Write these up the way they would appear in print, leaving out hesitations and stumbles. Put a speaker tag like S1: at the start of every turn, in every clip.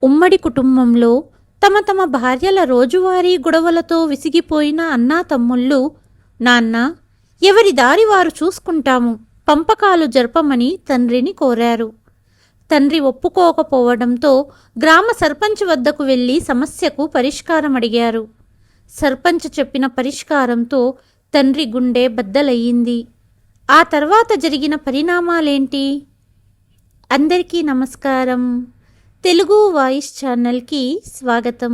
S1: ఉమ్మడి కుటుంబంలో తమ తమ భార్యల రోజువారీ గొడవలతో విసిగిపోయిన అన్నా తమ్ముళ్ళు, నాన్న ఎవరి దారి వారు చూసుకుంటాము, పంపకాలు జరపమని తండ్రిని కోరారు. తండ్రి ఒప్పుకోకపోవడంతో గ్రామ సర్పంచ్ వద్దకు వెళ్లి సమస్యకు పరిష్కారం అడిగారు. సర్పంచ్ చెప్పిన పరిష్కారంతో తండ్రి గుండె బద్దలయ్యింది. ఆ తర్వాత జరిగిన పరిణామాలేంటి? అందరికీ నమస్కారం. తెలుగు వాయిస్ ఛానల్కి స్వాగతం.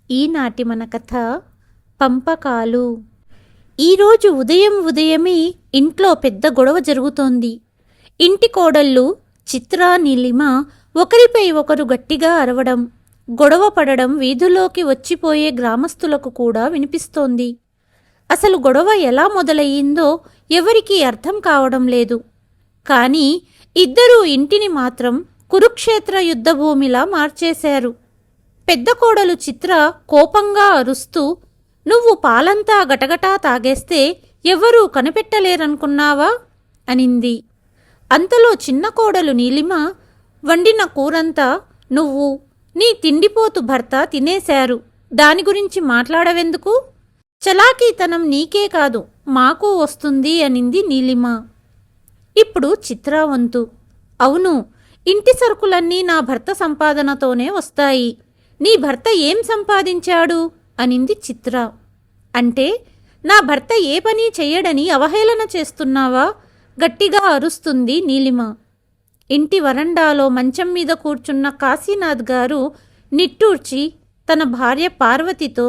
S1: ఈనాటి మన కథ పంపకాలు. ఈరోజు ఉదయమే ఇంట్లో పెద్ద గొడవ జరుగుతోంది. ఇంటి కోడళ్ళు చిత్ర, నీలిమ ఒకరిపై ఒకరు గట్టిగా అరవడం, గొడవ పడడం వీధుల్లోకి వచ్చిపోయే గ్రామస్తులకు కూడా వినిపిస్తోంది. అసలు గొడవ ఎలా మొదలయ్యిందో ఎవరికీ అర్థం కావడం లేదు. కానీ ఇద్దరూ ఇంటిని మాత్రం కురుక్షేత్ర యుద్ధభూమిలా మార్చేశారు. పెద్ద కోడలు చిత్ర కోపంగా అరుస్తూ, నువ్వు పాలంతా గటగటా తాగేస్తే ఎవరూ కనిపెట్టలేరనుకున్నావా అనింది. అంతలో చిన్న కోడలు నీలిమ, వండిన కూరంతా నువ్వు, నీ తిండిపోతు భర్త తినేశారు, దాని గురించి మాట్లాడవెందుకు? చలాకీతనం నీకే కాదు మాకు వస్తుంది అనింది నీలిమ. ఇప్పుడు చిత్రా వంతు. అవును, ఇంటి సరుకులన్నీ నా భర్త సంపాదనతోనే వస్తాయి. నీ భర్త ఏం సంపాదించాడు అనింది చిత్ర. అంటే నా భర్త ఏ పని చెయ్యడని అవహేళన చేస్తున్నావా? గట్టిగా అరుస్తుంది నీలిమ. ఇంటి వరండాలో మంచం మీద కూర్చున్న కాశీనాథ్ గారు నిట్టూర్చి తన భార్య పార్వతితో,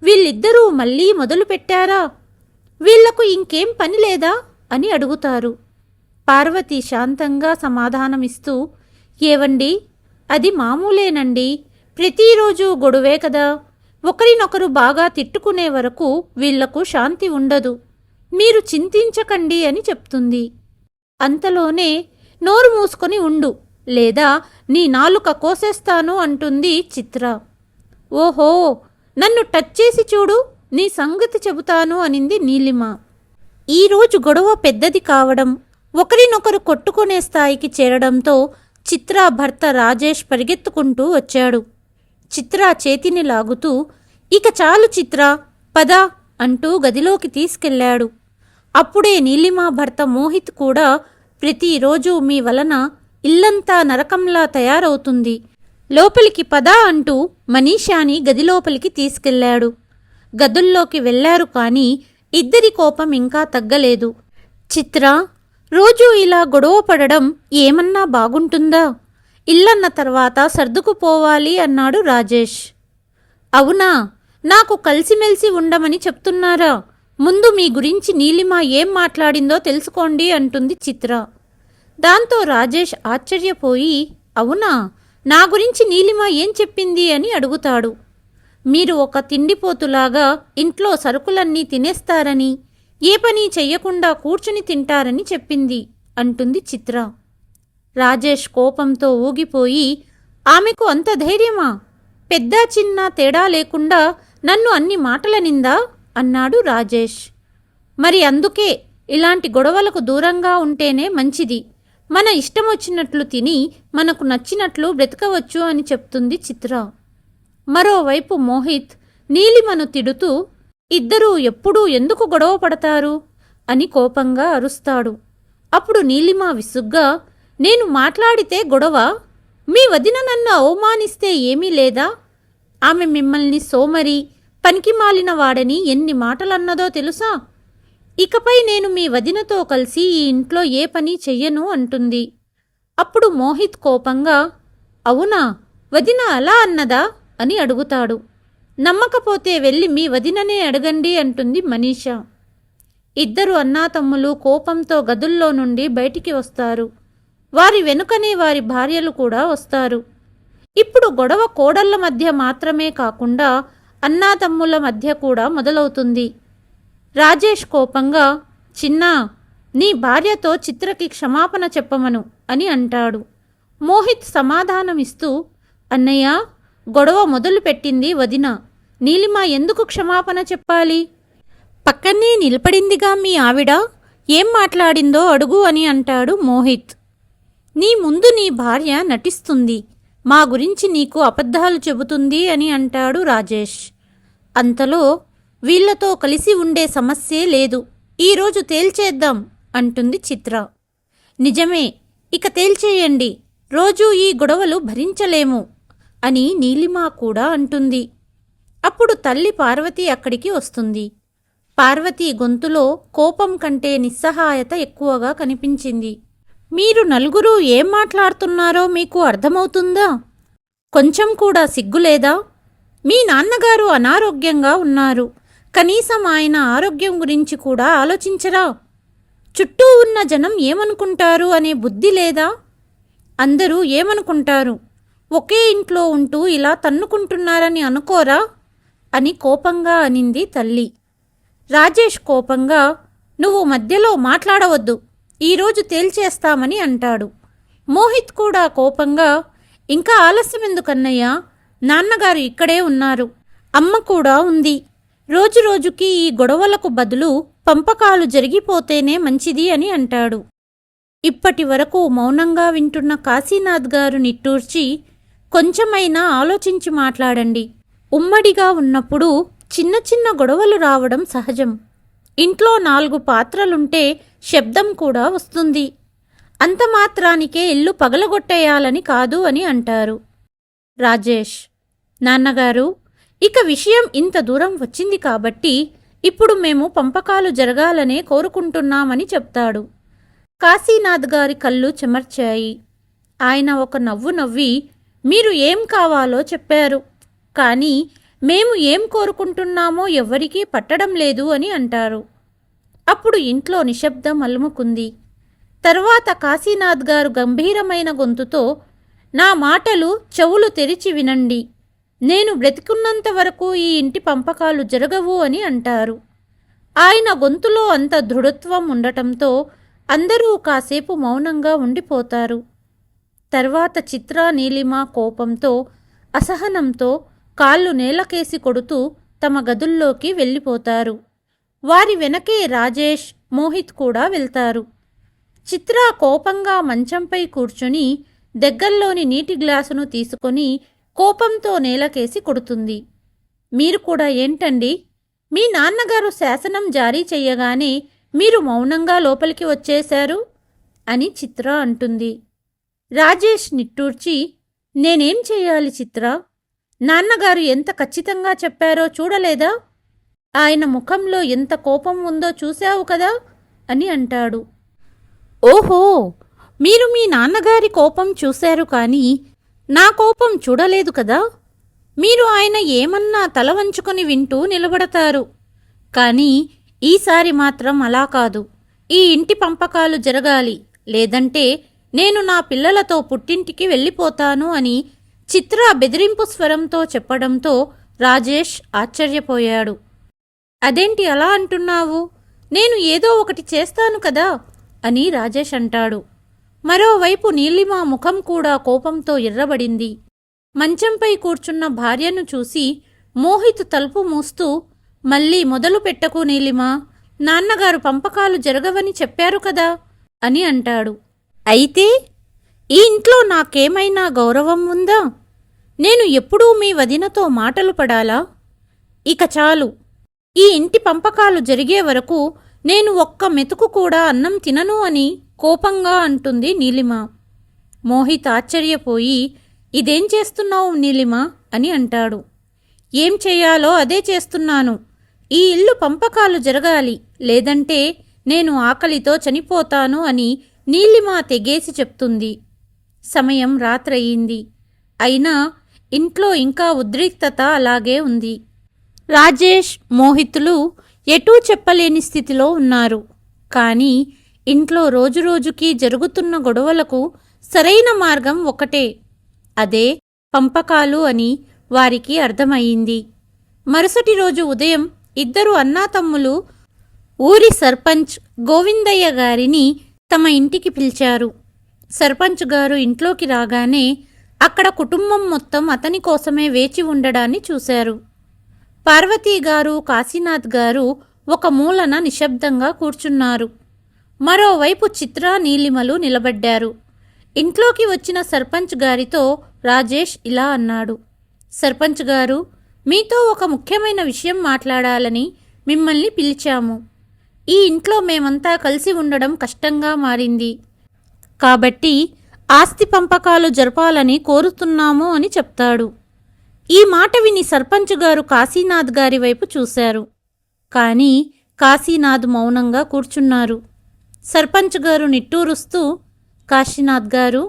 S1: వీళ్ళిద్దరూ మళ్ళీ మొదలుపెట్టారా? వీళ్లకు ఇంకేం పని లేదా అని అడుగుతారు. పార్వతి శాంతంగా సమాధానమిస్తూ, ఏవండి, అది మామూలేనండి, ప్రతిరోజు గొడవే కదా, ఒకరినొకరు బాగా తిట్టుకునే వరకు వీళ్లకు శాంతి ఉండదు, మీరు చింతించకండి అని చెప్తుంది. అంతలోనే నోరు మూసుకొని ఉండు, లేదా నీ నాలుక కోసేస్తాను అంటుంది చిత్ర. ఓహో, నన్ను టచ్ చేసి చూడు, నీ సంగతి చెబుతాను అనింది నీలిమ. ఈరోజు గొడవ పెద్దది కావడం, ఒకరినొకరు కొట్టుకునే స్థాయికి చేరడంతో చిత్ర భర్త రాజేష్ పరిగెత్తుకుంటూ వచ్చాడు. చిత్ర చేతిని లాగుతూ, ఇక చాలు చిత్ర, పద అంటూ గదిలోకి తీసుకెళ్లాడు. అప్పుడే నీలిమ భర్త మోహిత్ కూడా, ప్రతిరోజు మీ వలన ఇల్లంతా నరకంలా తయారవుతుంది, లోపలికి పద అంటూ మనీషాని గదిలోపలికి తీసుకెళ్లాడు. గదుల్లోకి వెళ్లారు కానీ ఇద్దరి కోపం ఇంకా తగ్గలేదు. చిత్ర, రోజూ ఇలా గొడవ పడడం ఏమన్నా బాగుంటుందా? ఇల్లన్న తర్వాత సర్దుకుపోవాలి అన్నాడు రాజేష్. అవునా, నాకు కలిసిమెలిసి ఉండమని చెప్తున్నారా? ముందు మీ గురించి నీలిమ ఏం మాట్లాడిందో తెలుసుకోండి అంటుంది చిత్ర. దాంతో రాజేష్ ఆశ్చర్యపోయి, అవునా, నా గురించి నీలిమ ఏం చెప్పింది అని అడుగుతాడు. మీరు ఒక తిండిపోతులాగా ఇంట్లో సరుకులన్నీ తినేస్తారని, ఏ పని చెయ్యకుండా కూర్చుని తింటారని చెప్పింది అంటుంది చిత్ర. రాజేష్ కోపంతో ఊగిపోయి, ఆమెకు అంత ధైర్యమా? పెద్ద చిన్న తేడా లేకుండా నన్ను అన్ని మాటలనిందా అన్నాడు రాజేష్. మరి అందుకే ఇలాంటి గొడవలకు దూరంగా ఉంటేనే మంచిది, మన ఇష్టమొచ్చినట్లు తిని మనకు నచ్చినట్లు బ్రతకవచ్చు అని చెప్తుంది చిత్ర. మరోవైపు మోహిత్ నీలిమను తిడుతూ, ఇద్దరూ ఎప్పుడూ ఎందుకు గొడవ పడతారు అని కోపంగా అరుస్తాడు. అప్పుడు నీలిమ విసుగ్గా, నేను మాట్లాడితే గొడవ? మీ వదిన నన్ను అవమానిస్తే ఏమీ లేదా? ఆమె మిమ్మల్ని సోమరి, పనికిమాలిన వాడని ఎన్ని మాటలన్నదో తెలుసా? ఇకపై నేను మీ వదినతో కలిసి ఈ ఇంట్లో ఏ పని చెయ్యను అంటుంది. అప్పుడు మోహిత్ కోపంగా, అవునా, వదిన అలా అన్నదా అని అడుగుతాడు. నమ్మకపోతే వెళ్ళి మీ వదిననే అడగండి అంటుంది మనీషా. ఇద్దరు అన్నాతమ్ములు కోపంతో గదుల్లో నుండి బయటికి వస్తారు. వారి వెనుకనే వారి భార్యలు కూడా వస్తారు. ఇప్పుడు గొడవ కోడళ్ల మధ్య మాత్రమే కాకుండా అన్నాతమ్ముల మధ్య కూడా మొదలవుతుంది. రాజేష్ కోపంగా, చిన్నా, నీ భార్యతో చిత్రకి క్షమాపణ చెప్పమను అని అంటాడు. మోహిత్ సమాధానమిస్తూ, అన్నయ్య, గొడవ మొదలుపెట్టింది వదిన, నీలిమ ఎందుకు క్షమాపణ చెప్పాలి? పక్కనే నిలబడిందిగా మీ ఆవిడ, ఏం మాట్లాడిందో అడుగు అని అంటాడు మోహిత్. నీ ముందు నీ భార్య నటిస్తుంది, మా గురించి నీకు అబద్ధాలు చెబుతుంది అని అంటాడు రాజేష్. అంతలో వీళ్లతో కలిసి ఉండే సమస్యే లేదు, ఈరోజు తేల్చేద్దాం అంటుంది చిత్ర. నిజమే, ఇక తేల్చేయండి, రోజూ ఈ గొడవలు భరించలేము అని నీలిమ కూడా అంటుంది. అప్పుడు తల్లి పార్వతి అక్కడికి వస్తుంది. పార్వతి గొంతులో కోపం కంటే నిస్సహాయత ఎక్కువగా కనిపించింది. మీరు నలుగురు ఏం మాట్లాడుతున్నారో మీకు అర్థమవుతుందా? కొంచెం కూడా సిగ్గులేదా? మీ నాన్నగారు అనారోగ్యంగా ఉన్నారు, కనీసం ఆయన ఆరోగ్యం గురించి కూడా ఆలోచించరా? చుట్టూ ఉన్న జనం ఏమనుకుంటారు అనే బుద్ధి లేదా? అందరూ ఏమనుకుంటారు, ఒకే ఇంట్లో ఉంటూ ఇలా తన్నుకుంటున్నారని అనుకోరా అని కోపంగా అనింది తల్లి. రాజేష్ కోపంగా, నువ్వు మధ్యలో మాట్లాడవద్దు, ఈరోజు తేల్చేస్తామని అంటాడు. మోహిత్ కూడా కోపంగా, ఇంకా ఆలస్యం ఎందుకన్నయ్యా, నాన్నగారు ఇక్కడే ఉన్నారు, అమ్మ కూడా ఉంది, రోజురోజుకి ఈ గొడవలకు బదులు పంపకాలు జరిగిపోతేనే మంచిది అని అంటాడు. ఇప్పటి వరకు మౌనంగా వింటున్న కాశీనాథ్ గారు నిట్టూర్చి, కొంచెమైనా ఆలోచించి మాట్లాడండి, ఉమ్మడిగా ఉన్నప్పుడు చిన్న చిన్న గొడవలు రావడం సహజం, ఇంట్లో 4 పాత్రలుంటే శబ్దం కూడా వస్తుంది, అంత మాత్రానికే ఇల్లు పగలగొట్టేయాలని కాదు అని అంటారు. రాజేష్, నాన్నగారు, ఇక విషయం ఇంత దూరం వచ్చింది కాబట్టి ఇప్పుడు మేము పంపకాలు జరగాలనే కోరుకుంటున్నామని చెప్తాడు. కాశీనాథ్ గారి కళ్ళు చెమర్చాయి. ఆయన ఒక నవ్వు నవ్వి, మీరు ఏం కావాలో చెప్పారు, కానీ మేము ఏం కోరుకుంటున్నామో ఎవ్వరికీ పట్టడం లేదు అని అంటారు. అప్పుడు ఇంట్లో నిశ్శబ్దం అలుముకుంది. తర్వాత కాశీనాథ్ గారు గంభీరమైన గొంతుతో, నా మాటలు చెవులు తెరిచి వినండి, నేను బ్రతికున్నంత వరకు ఈ ఇంటి పంపకాలు జరగవు అని అంటారు. ఆయన గొంతులో అంత దృఢత్వం ఉండటంతో అందరూ కాసేపు మౌనంగా ఉండిపోతారు. తర్వాత చిత్ర, నీలిమ కోపంతో, అసహనంతో కాళ్ళు నేలకేసి కొడుతూ తమ గదుల్లోకి వెళ్ళిపోతారు. వారి వెనకే రాజేష్, మోహిత్ కూడా వెళ్తారు. చిత్ర కోపంగా మంచంపై కూర్చుని దగ్గర్లోని నీటి గ్లాసును తీసుకొని కోపంతో నేలకేసి కొడుతుంది. మీరు కూడా ఏంటండి, మీ నాన్నగారు శాసనం జారీ చెయ్యగానే మీరు మౌనంగా లోపలికి వచ్చేశారు అని చిత్ర అంటుంది. రాజేష్ నిట్టూర్చి, నేనేం చెయ్యాలి చిత్ర, నాన్నగారు ఎంత ఖచ్చితంగా చెప్పారో చూడలేదా, ఆయన ముఖంలో ఎంత కోపం ఉందో చూశావు కదా అని అంటాడు. ఓహో, మీరు మీ నాన్నగారి కోపం చూశారు కానీ నా కోపం చూడలేదు కదా. మీరు ఆయన ఏమన్నా తల వంచుకొని వింటూ నిలబడతారు, కానీ ఈసారి మాత్రం అలా కాదు, ఈ ఇంటి పంపకాలు జరగాలి, లేదంటే నేను నా పిల్లలతో పుట్టింటికి వెళ్ళిపోతాను అని చిత్ర బెదిరింపు స్వరంతో చెప్పడంతో రాజేష్ ఆశ్చర్యపోయాడు. అదేంటి అలా అంటున్నావు, నేను ఏదో ఒకటి చేస్తాను కదా అని రాజేష్ అంటాడు. మరోవైపు నీలిమ ముఖం కూడా కోపంతో ఎర్రబడింది. మంచంపై కూర్చున్న భార్యను చూసి మోహిత్ తలుపు మూస్తూ, మళ్ళీ మొదలు పెట్టకు నీలిమ, నాన్నగారు పంపకాలు జరగవని చెప్పారు కదా అని అంటాడు. అయితే ఈ ఇంట్లో నాకేమైనా గౌరవం ఉందా? నేను ఎప్పుడూ మీ వదినతో మాటలు పడాలా? ఇక చాలు, ఈ ఇంటి పంపకాలు జరిగే వరకు నేను ఒక్క మెతుకు కూడా అన్నం తినను అని కోపంగా అంటుంది నీలిమ. మోహిత్ ఆశ్చర్యపోయి, ఇదేం చేస్తున్నావు నీలిమ అని అంటాడు. ఏం చెయ్యాలో అదే చేస్తున్నాను, ఈ ఇల్లు పంపకాలు జరగాలి, లేదంటే నేను ఆకలితో చనిపోతాను అని నీలిమ తెగేసి చెప్తుంది. సమయం రాత్రయింది, అయినా ఇంట్లో ఇంకా ఉద్రిక్తత అలాగే ఉంది. రాజేష్, మోహిత్లు ఎటూ చెప్పలేని స్థితిలో ఉన్నారు. కానీ ఇంట్లో రోజురోజుకీ జరుగుతున్న గొడవలకు సరైన మార్గం ఒకటే, అదే పంపకాలు అని వారికి అర్థమయ్యింది. మరుసటి రోజు ఉదయం ఇద్దరు అన్నాతమ్ములు ఊరి సర్పంచ్ గోవిందయ్య గారిని తమ ఇంటికి పిలిచారు. సర్పంచ్ గారు ఇంట్లోకి రాగానే అక్కడ కుటుంబం మొత్తం అతని కోసమే వేచి ఉండడాన్ని చూశారు. పార్వతీగారు, కాశీనాథ్ గారు ఒక మూలన నిశ్శబ్దంగా కూర్చున్నారు. మరోవైపు చిత్ర, నీలిమలు నిలబడ్డారు. ఇంట్లోకి వచ్చిన సర్పంచ్ గారితో రాజేష్ ఇలా అన్నాడు. సర్పంచ్ గారు, మీతో ఒక ముఖ్యమైన విషయం మాట్లాడాలని మిమ్మల్ని పిలిచాము. ఈ ఇంట్లో మేమంతా కలిసి ఉండడం కష్టంగా మారింది. కాబట్టి ఆస్తి పంపకాలు జరపాలని కోరుతున్నాము అని చెప్తాడు. ఈ మాట విని సర్పంచ్ గారు కాశీనాథ్ గారి వైపు చూశారు. కానీ కాశీనాథ్ మౌనంగా కూర్చున్నారు. సర్పంచ్ గారు నిట్టూరుస్తూ, కాశీనాథ్ గారు,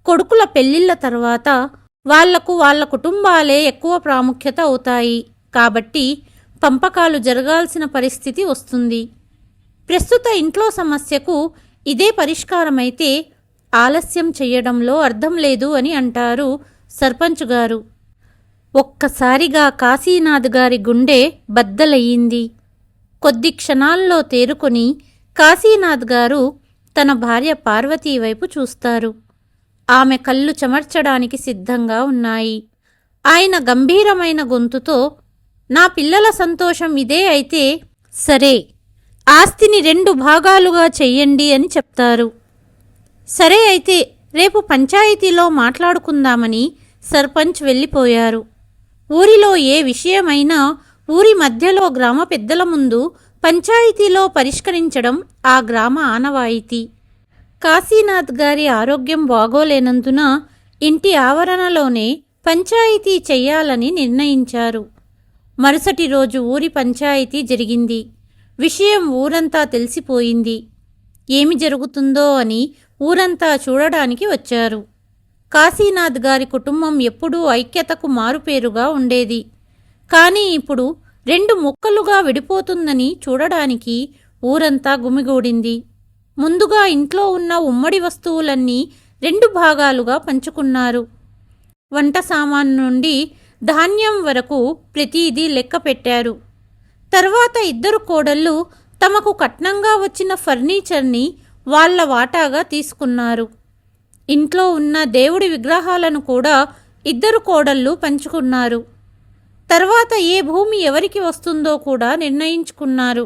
S1: కొడుకుల పెళ్లిళ్ల తర్వాత వాళ్లకు వాళ్ళ కుటుంబాలే ఎక్కువ ప్రాముఖ్యత అవుతాయి. కాబట్టి పంపకాలు జరగాల్సిన పరిస్థితి వస్తుంది. ప్రస్తుత ఇంట్లో సమస్యకు ఇదే పరిష్కారమైతే ఆలస్యం చెయ్యడంలో అర్థం లేదు అని అంటారు సర్పంచ్ గారు. ఒక్కసారిగా కాశీనాథ్ గారి గుండె బద్దలయ్యింది. కొద్ది క్షణాల్లో తేరుకొని కాశీనాథ్ గారు తన భార్య పార్వతీ వైపు చూస్తారు. ఆమె కళ్ళు చెమర్చడానికి సిద్ధంగా ఉన్నాయి. ఆయన గంభీరమైన గొంతుతో, నా పిల్లల సంతోషం ఇదే అయితే సరే, ఆస్తిని 2 భాగాలుగా చెయ్యండి అని చెప్తారు. సరే అయితే రేపు పంచాయతీలో మాట్లాడుకుందామని సర్పంచ్ వెళ్ళిపోయారు. ఊరిలో ఏ విషయమైనా ఊరి మధ్యలో గ్రామ పెద్దల ముందు పంచాయతీలో పరిష్కరించడం ఆ గ్రామ ఆనవాయితీ. కాశీనాథ్ గారి ఆరోగ్యం బాగోలేనందున ఇంటి ఆవరణలోనే పంచాయతీ చెయ్యాలని నిర్ణయించారు. మరుసటి రోజు ఊరి పంచాయతీ జరిగింది. విషయం ఊరంతా తెలిసిపోయింది. ఏమి జరుగుతుందో అని ఊరంతా చూడడానికి వచ్చారు. కాశీనాథ్ గారి కుటుంబం ఎప్పుడూ ఐక్యతకు మారుపేరుగా ఉండేది. కానీ ఇప్పుడు 2 ముక్కలుగా విడిపోతుందని చూడడానికి ఊరంతా గుమిగూడింది. ముందుగా ఇంట్లో ఉన్న ఉమ్మడి వస్తువులన్నీ 2 భాగాలుగా పంచుకున్నారు. వంట సామాను నుండి ధాన్యం వరకు ప్రతిదీ లెక్క పెట్టారు. తర్వాత 2 కోడళ్ళు తమకు కట్నంగా వచ్చిన ఫర్నిచర్ని వాళ్ల వాటాగా తీసుకున్నారు. ఇంట్లో ఉన్న దేవుడి విగ్రహాలను కూడా 2 కోడళ్ళు పంచుకున్నారు. తర్వాత ఏ భూమి ఎవరికి వస్తుందో కూడా నిర్ణయించుకున్నారు.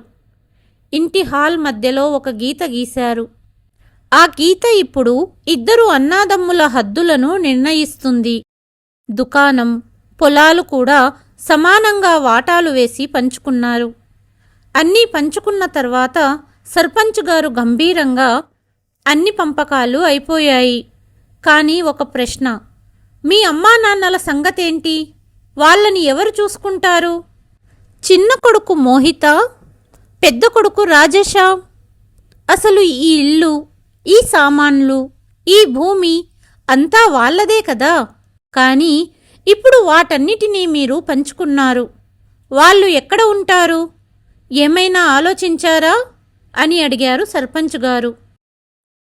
S1: ఇంటి హాల్ మధ్యలో ఒక గీత గీశారు. ఆ గీత ఇప్పుడు 2 అన్నాదమ్ముల హద్దులను నిర్ణయిస్తుంది. దుకాణం, పొలాలు కూడా సమానంగా వాటాలు వేసి పంచుకున్నారు. అన్నీ పంచుకున్న తర్వాత సర్పంచ్ గారు గంభీరంగా, అన్ని పంపకాలు అయిపోయాయి. కానీ ఒక ప్రశ్న, మీ అమ్మా నాన్నల సంగతేంటి? వాళ్ళని ఎవరు చూసుకుంటారు? చిన్న కొడుకు మోహిత, పెద్ద కొడుకు రాజేశా? అసలు ఈ ఇల్లు, ఈ సామాన్లు, ఈ భూమి అంతా వాళ్ళదే కదా. కానీ ఇప్పుడు వాటన్నిటినీ మీరు పంచుకున్నారు. వాళ్ళు ఎక్కడ ఉంటారు? ఏమైనా ఆలోచించారా అని అడిగారు సర్పంచ్ గారు.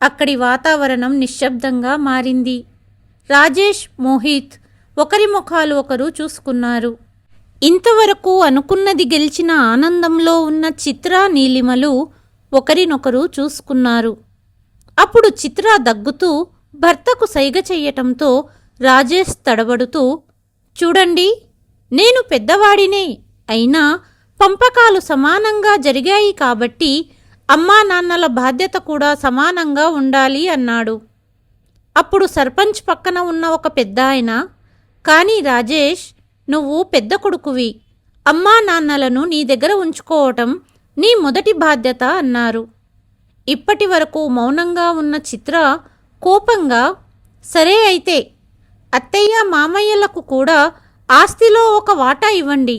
S1: అక్కడి వాతావరణం నిశ్శబ్దంగా మారింది. రాజేష్, మోహిత్ ఒకరి ముఖాలు ఒకరు చూసుకున్నారు. ఇంతవరకు అనుకున్నది గెలిచిన ఆనందంలో ఉన్న చిత్ర, నీలిమలు ఒకరినొకరు చూసుకున్నారు. అప్పుడు చిత్ర దగ్గుతూ భర్తకు సైగ చెయ్యటంతో రాజేష్ తడబడుతూ, చూడండి, నేను పెద్దవాడినే, అయినా పంపకాలు సమానంగా జరిగాయి కాబట్టి అమ్మా నాన్నల బాధ్యత కూడా సమానంగా ఉండాలి అన్నాడు. అప్పుడు సర్పంచ్ పక్కన ఉన్న ఒక పెద్దాయన, కానీ రాజేష్, నువ్వు పెద్ద కొడుకువి, అమ్మా నాన్నలను నీ దగ్గర ఉంచుకోవటం నీ మొదటి బాధ్యత అన్నారు. ఇప్పటి వరకు మౌనంగా ఉన్న చిత్ర కోపంగా, సరే అయితే అత్తయ్య మామయ్యలకు కూడా ఆస్తిలో ఒక వాటా ఇవ్వండి,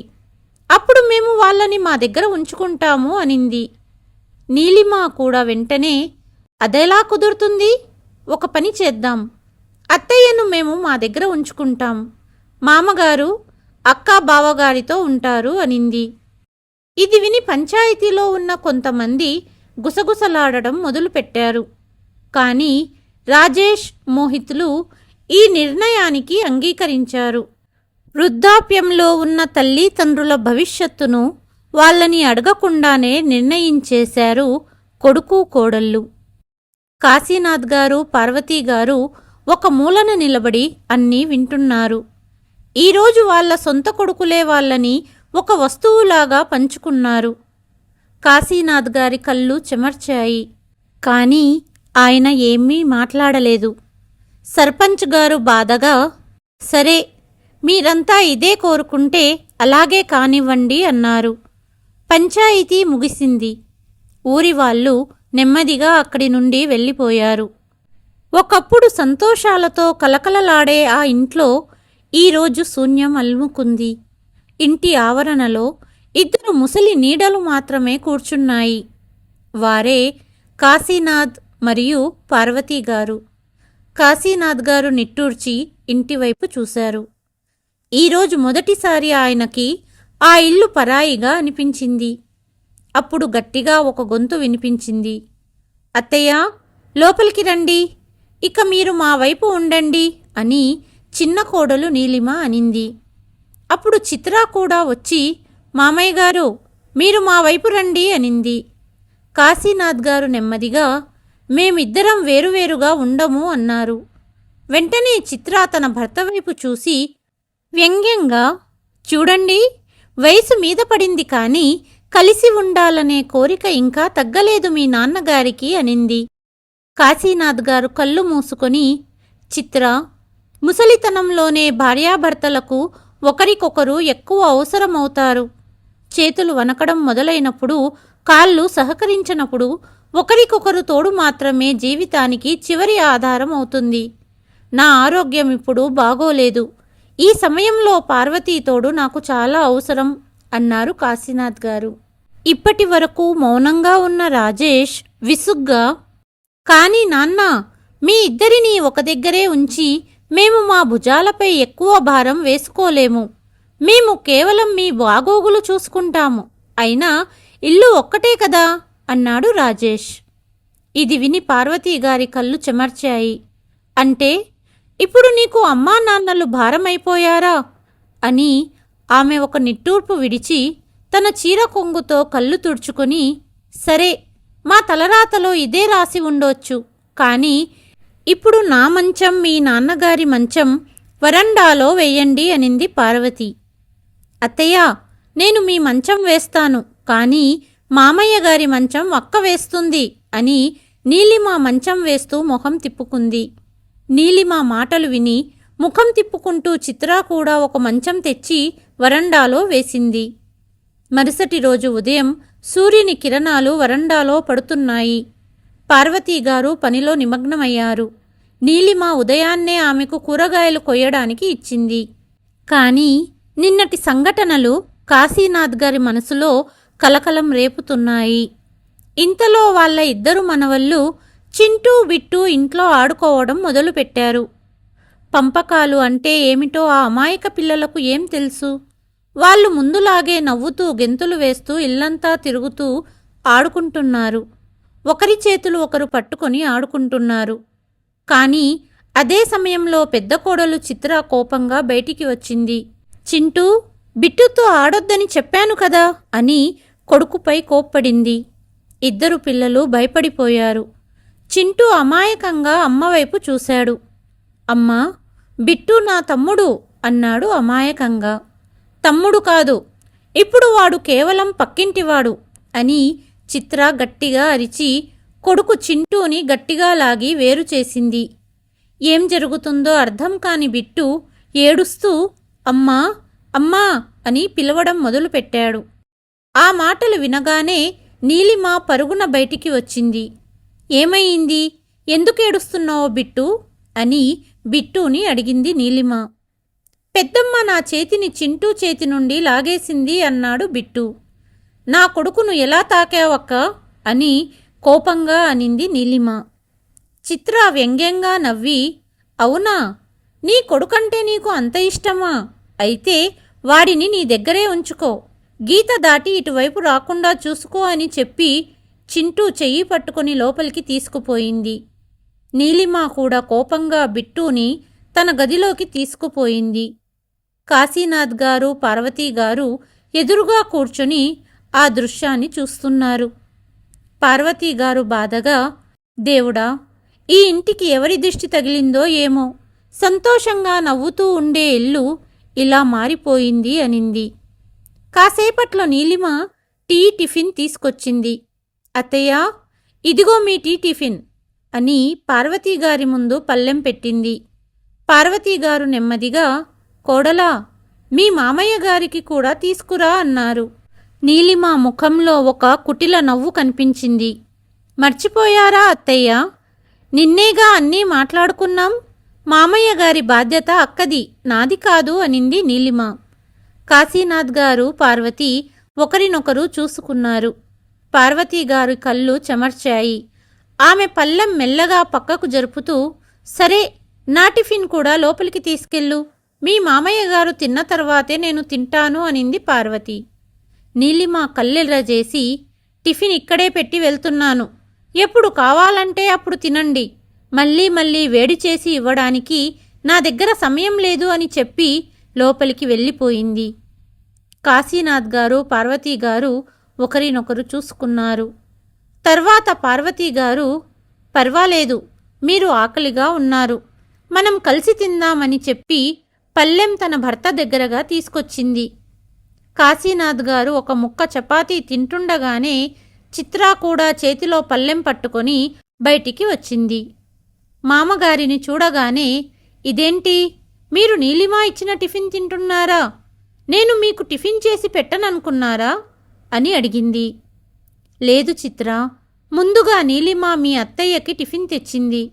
S1: అప్పుడు మేము వాళ్ళని మా దగ్గర ఉంచుకుంటాము అనింది. నీలిమ కూడా వెంటనే, అదెలా కుదురుతుంది? ఒక పని చేద్దాం, అత్తయ్యను మేము మా దగ్గర ఉంచుకుంటాం, మామగారు అక్క బావగారితో ఉంటారు అనింది. ఇది విని పంచాయతీలో ఉన్న కొంతమంది గుసగుసలాడడం మొదలుపెట్టారు. కానీ రాజేష్, మోహిత్లు ఈ నిర్ణయానికి అంగీకరించారు. వృద్ధాప్యంలో ఉన్న తల్లిదండ్రుల భవిష్యత్తును వాళ్ళని అడగకుండానే నిర్ణయించేశారు కొడుకు, కోడళ్ళు. కాశీనాథ్ గారు, పార్వతీ గారు ఒక మూలన నిలబడి అన్నీ వింటున్నారు. ఈరోజు వాళ్ళ సొంత కొడుకులే వాళ్ళని ఒక వస్తువులాగా పంచుకున్నారు. కాశీనాథ్ గారి కళ్ళు చెమర్చాయి. కానీ ఆయన ఏమీ మాట్లాడలేదు. సర్పంచ్ గారు బాధగా, సరే, మీరంతా ఇదే కోరుకుంటే అలాగే కానివ్వండి అన్నారు. పంచాయితీ ముగిసింది. ఊరి వాళ్ళు నెమ్మదిగా అక్కడి నుండి వెళ్ళిపోయారు. ఒకప్పుడు సంతోషాలతో కలకలలాడే ఆ ఇంట్లో ఈరోజు శూన్యం అలుముకుంది. ఇంటి ఆవరణలో 2 ముసలి నీడలు మాత్రమే కూర్చున్నాయి. వారే కాశీనాథ్ మరియు పార్వతీగారు. కాశీనాథ్ గారు నిట్టూర్చి ఇంటివైపు చూశారు. ఈరోజు మొదటిసారి ఆయనకి ఆ ఇల్లు పరాయిగా అనిపించింది. అప్పుడు గట్టిగా ఒక గొంతు వినిపించింది. అత్తయ్య, లోపలికి రండి, ఇక మీరు మా వైపు ఉండండి అని చిన్న కోడలు నీలిమ అనింది. అప్పుడు చిత్ర కూడా వచ్చి, మామయ్య గారు, మీరు మా వైపు రండి అనింది. కాశీనాథ్ గారు నెమ్మదిగా, మేమిద్దరం వేరువేరుగా ఉండము అన్నారు. వెంటనే చిత్ర తన భర్త వైపు చూసి వ్యంగ్యంగా, చూడండి, వయసు మీద పడింది కానీ కలిసి ఉండాలనే కోరిక ఇంకా తగ్గలేదు మీ నాన్నగారికి అనింది. కాశీనాథ్ గారు కళ్ళు మూసుకొని, చిత్ర, ముసలితనంలోనే భార్యాభర్తలకు ఒకరికొకరు ఎక్కువ అవసరమవుతారు. చేతులు వనకడం మొదలైనప్పుడు, కాళ్ళు సహకరించినప్పుడు ఒకరికొకరు తోడు మాత్రమే జీవితానికి చివరి ఆధారం అవుతుంది. నా ఆరోగ్యం ఇప్పుడు బాగోలేదు. ఈ సమయంలో పార్వతీ తోడు నాకు చాలా అవసరం అన్నారు కాశీనాథ్ గారు. ఇప్పటి వరకు మౌనంగా ఉన్న రాజేష్ విసుగ్గా, కానీ నాన్న, మీ ఇద్దరినీ ఒక దగ్గరే ఉంచి మేము మా భుజాలపై ఎక్కువ భారం వేసుకోలేము. మేము కేవలం మీ బాగోగులు చూసుకుంటాము. అయినా ఇల్లు ఒక్కటే కదా అన్నాడు రాజేష్. ఇది విని పార్వతీగారి కళ్ళు చెమర్చాయి. అంటే ఇప్పుడు నీకు అమ్మా నాన్నలు భారమైపోయారా అని ఆమె ఒక నిట్టూర్పు విడిచి తన చీర కొంగుతో కళ్ళు తుడుచుకొని, సరే, మా తలరాతలో ఇదే రాసి ఉండొచ్చు, కానీ ఇప్పుడు నా మంచం, మీ నాన్నగారి మంచం వరండాలో వేయండి అనింది పార్వతి. అత్తయ్య, నేను మీ మంచం వేస్తాను, కానీ మామయ్య గారి మంచం అక్క వేస్తుంది అని నీలిమ మంచం వేస్తూ మొహం తిప్పుకుంది. నీలిమ మాటలు విని ముఖం తిప్పుకుంటూ చిత్ర కూడా ఒక మంచం తెచ్చి వరండాలో వేసింది. మరుసటి రోజు ఉదయం సూర్యుని కిరణాలు వరండాలో పడుతున్నాయి. పార్వతీగారు పనిలో నిమగ్నమయ్యారు. నీలిమ ఉదయాన్నే ఆమెకు కూరగాయలు కొయ్యడానికి ఇచ్చింది. కానీ నిన్నటి సంఘటనలు కాశీనాథ్ గారి మనసులో కలకలం రేపుతున్నాయి. ఇంతలో వాళ్ళ 2 మనవళ్ళు చింటూ, బిట్టూ ఇంట్లో ఆడుకోవడం మొదలుపెట్టారు. పంపకాలు అంటే ఏమిటో ఆ అమాయక పిల్లలకు ఏం తెలుసు? వాళ్ళు ముందులాగే నవ్వుతూ గెంతులు వేస్తూ ఇల్లంతా తిరుగుతూ ఆడుకుంటున్నారు. ఒకరి చేతులు ఒకరు పట్టుకొని ఆడుకుంటున్నారు. కానీ అదే సమయంలో పెద్ద కోడలు చిత్ర కోపంగా బయటికి వచ్చింది. చింటూ, బిట్టుతో ఆడొద్దని చెప్పాను కదా అని కొడుకుపై కోప్పడింది. 2 పిల్లలు భయపడిపోయారు. చింటూ అమాయకంగా అమ్మవైపు చూశాడు. అమ్మా, బిట్టు నా తమ్ముడు అన్నాడు అమాయకంగా. తమ్ముడు కాదు, ఇప్పుడు వాడు కేవలం పక్కింటివాడు అని చిత్ర గట్టిగా అరిచి కొడుకు చింటూని గట్టిగా లాగి వేరు చేసింది. ఏం జరుగుతుందో అర్థం కాని బిట్టు ఏడుస్తూ అమ్మా, అమ్మా అని పిలవడం మొదలుపెట్టాడు. ఆ మాటలు వినగానే నీలిమ పరుగున బయటికి వచ్చింది. ఏమయ్యింది? ఎందుకేడుస్తున్నావో బిట్టు అని బిట్టూని అడిగింది నీలిమ. పెద్దమ్మ నా చేతిని చింటూ చేతి నుండి లాగేసింది అన్నాడు బిట్టు. నా కొడుకును ఎలా తాకావక్క అని కోపంగా అనింది నీలిమ. చిత్ర వ్యంగ్యంగా నవ్వి, అవునా, నీ కొడుకంటే నీకు అంత ఇష్టమా? అయితే వాడిని నీ దగ్గరే ఉంచుకో, గీత దాటి ఇటువైపు రాకుండా చూసుకో అని చెప్పి చింటూ చెయ్యి పట్టుకుని లోపలికి తీసుకుపోయింది. నీలిమ కూడా కోపంగా బిట్టూని తన గదిలోకి తీసుకుపోయింది. కాశీనాథ్ గారు, పార్వతీగారు ఎదురుగా కూర్చొని ఆ దృశ్యాన్ని చూస్తున్నారు. పార్వతీగారు బాధగా, దేవుడా, ఈ ఇంటికి ఎవరి దిష్టి తగిలిందో ఏమో, సంతోషంగా నవ్వుతూ ఉండే ఇల్లు ఇలా మారిపోయింది అనింది. కాసేపట్లో నీలిమ టిఫిన్ తీసుకొచ్చింది. అత్తయ్య, ఇదిగో మీ టిఫిన్ అని పార్వతీగారి ముందు పళ్ళెం పెట్టింది. పార్వతీగారు నెమ్మదిగా, కోడలా, మీ మామయ్య గారికి కూడా తీసుకురా అన్నారు. నీలిమ ముఖంలో ఒక కుటిల నవ్వు కనిపించింది. మర్చిపోయారా అత్తయ్య? నిన్నేగా అన్నీ మాట్లాడుకున్నాం. మామయ్య గారి బాధ్యత అక్కది, నాది కాదు అనింది నీలిమ. కాశీనాథ్ గారు, పార్వతి ఒకరినొకరు చూసుకున్నారు. పార్వతీగారి కళ్ళు చెమర్చాయి. ఆమె పళ్ళెం మెల్లగా పక్కకు జరుపుతూ, సరే, నా టిఫిన్ కూడా లోపలికి తీసుకెళ్ళు. మీ మామయ్య గారు తిన్న తర్వాతే నేను తింటాను అనింది పార్వతి. నీలిమ కళ్ళెర్రజేసి, టిఫిన్ ఇక్కడే పెట్టి వెళ్తున్నాను. ఎప్పుడు కావాలంటే అప్పుడు తినండి. మళ్ళీ మళ్ళీ వేడి చేసి ఇవ్వడానికి నా దగ్గర సమయం లేదు అని చెప్పి లోపలికి వెళ్ళిపోయింది. కాశీనాథ్ గారు, పార్వతీగారు ఒకరినొకరు చూసుకున్నారు. తర్వాత పార్వతీగారు, పర్వాలేదు, మీరు ఆకలిగా ఉన్నారు, మనం కలిసి తిందామని చెప్పి పళ్ళెం తన భర్త దగ్గరగా తీసుకొచ్చింది. కాశీనాథ్ గారు ఒక ముక్క చపాతీ తింటుండగానే చిత్ర కూడా చేతిలో పళ్ళెం పట్టుకొని బయటికి వచ్చింది. మామగారిని చూడగానే, ఇదేంటి, మీరు నీలిమ ఇచ్చిన టిఫిన్ తింటున్నారా? నేను మీకు టిఫిన్ చేసి పెట్టననుకున్నారా అని అడిగింది. లేదు చిత్ర, ముందుగా నీలిమ మీ అత్తయ్యకి టిఫిన్ తెచ్చింది.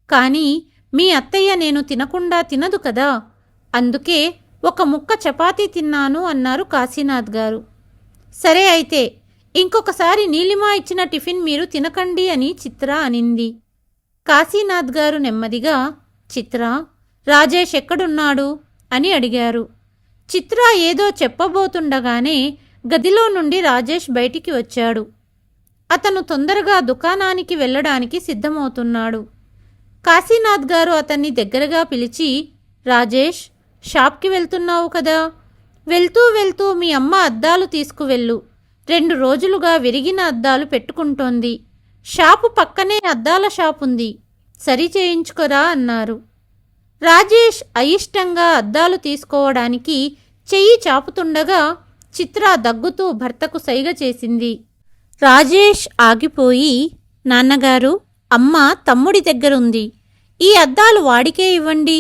S1: కానీ మీ అత్తయ్య నేను తినకుండా తినదు కదా, అందుకే ఒక ముక్క చపాతీ తిన్నాను అన్నారు కాశీనాథ్ గారు. సరే అయితే ఇంకొకసారి నీలిమ ఇచ్చిన టిఫిన్ మీరు తినకండి అని చిత్ర అనింది. కాశీనాథ్ గారు నెమ్మదిగా, చిత్ర, రాజేష్ ఎక్కడున్నాడు అని అడిగారు. చిత్ర ఏదో చెప్పబోతుండగానే గదిలో నుండి రాజేష్ బయటికి వచ్చాడు. అతను తొందరగా దుకాణానికి వెళ్ళడానికి సిద్ధమవుతున్నాడు. కాశీనాథ్ గారు అతన్ని దగ్గరగా పిలిచి, రాజేష్, షాప్కి వెళ్తున్నావు కదా, వెళ్తూ వెళ్తూ మీ అమ్మ అద్దాలు తీసుకువెళ్ళు. 2 రోజులుగా విరిగిన అద్దాలు పెట్టుకుంటోంది. షాపు పక్కనే అద్దాల షాపుంది, సరి చేయించుకోరా అన్నారు. రాజేష్ అయిష్టంగా అద్దాలు తీసుకోవడానికి చెయ్యి చాపుతుండగా చిత్ర దగ్గుతూ భర్తకు సైగ చేసింది. రాజేష్ ఆగిపోయి, నాన్నగారు, అమ్మ తమ్ముడి దగ్గరుంది, ఈ అద్దాలు వాడికే ఇవ్వండి,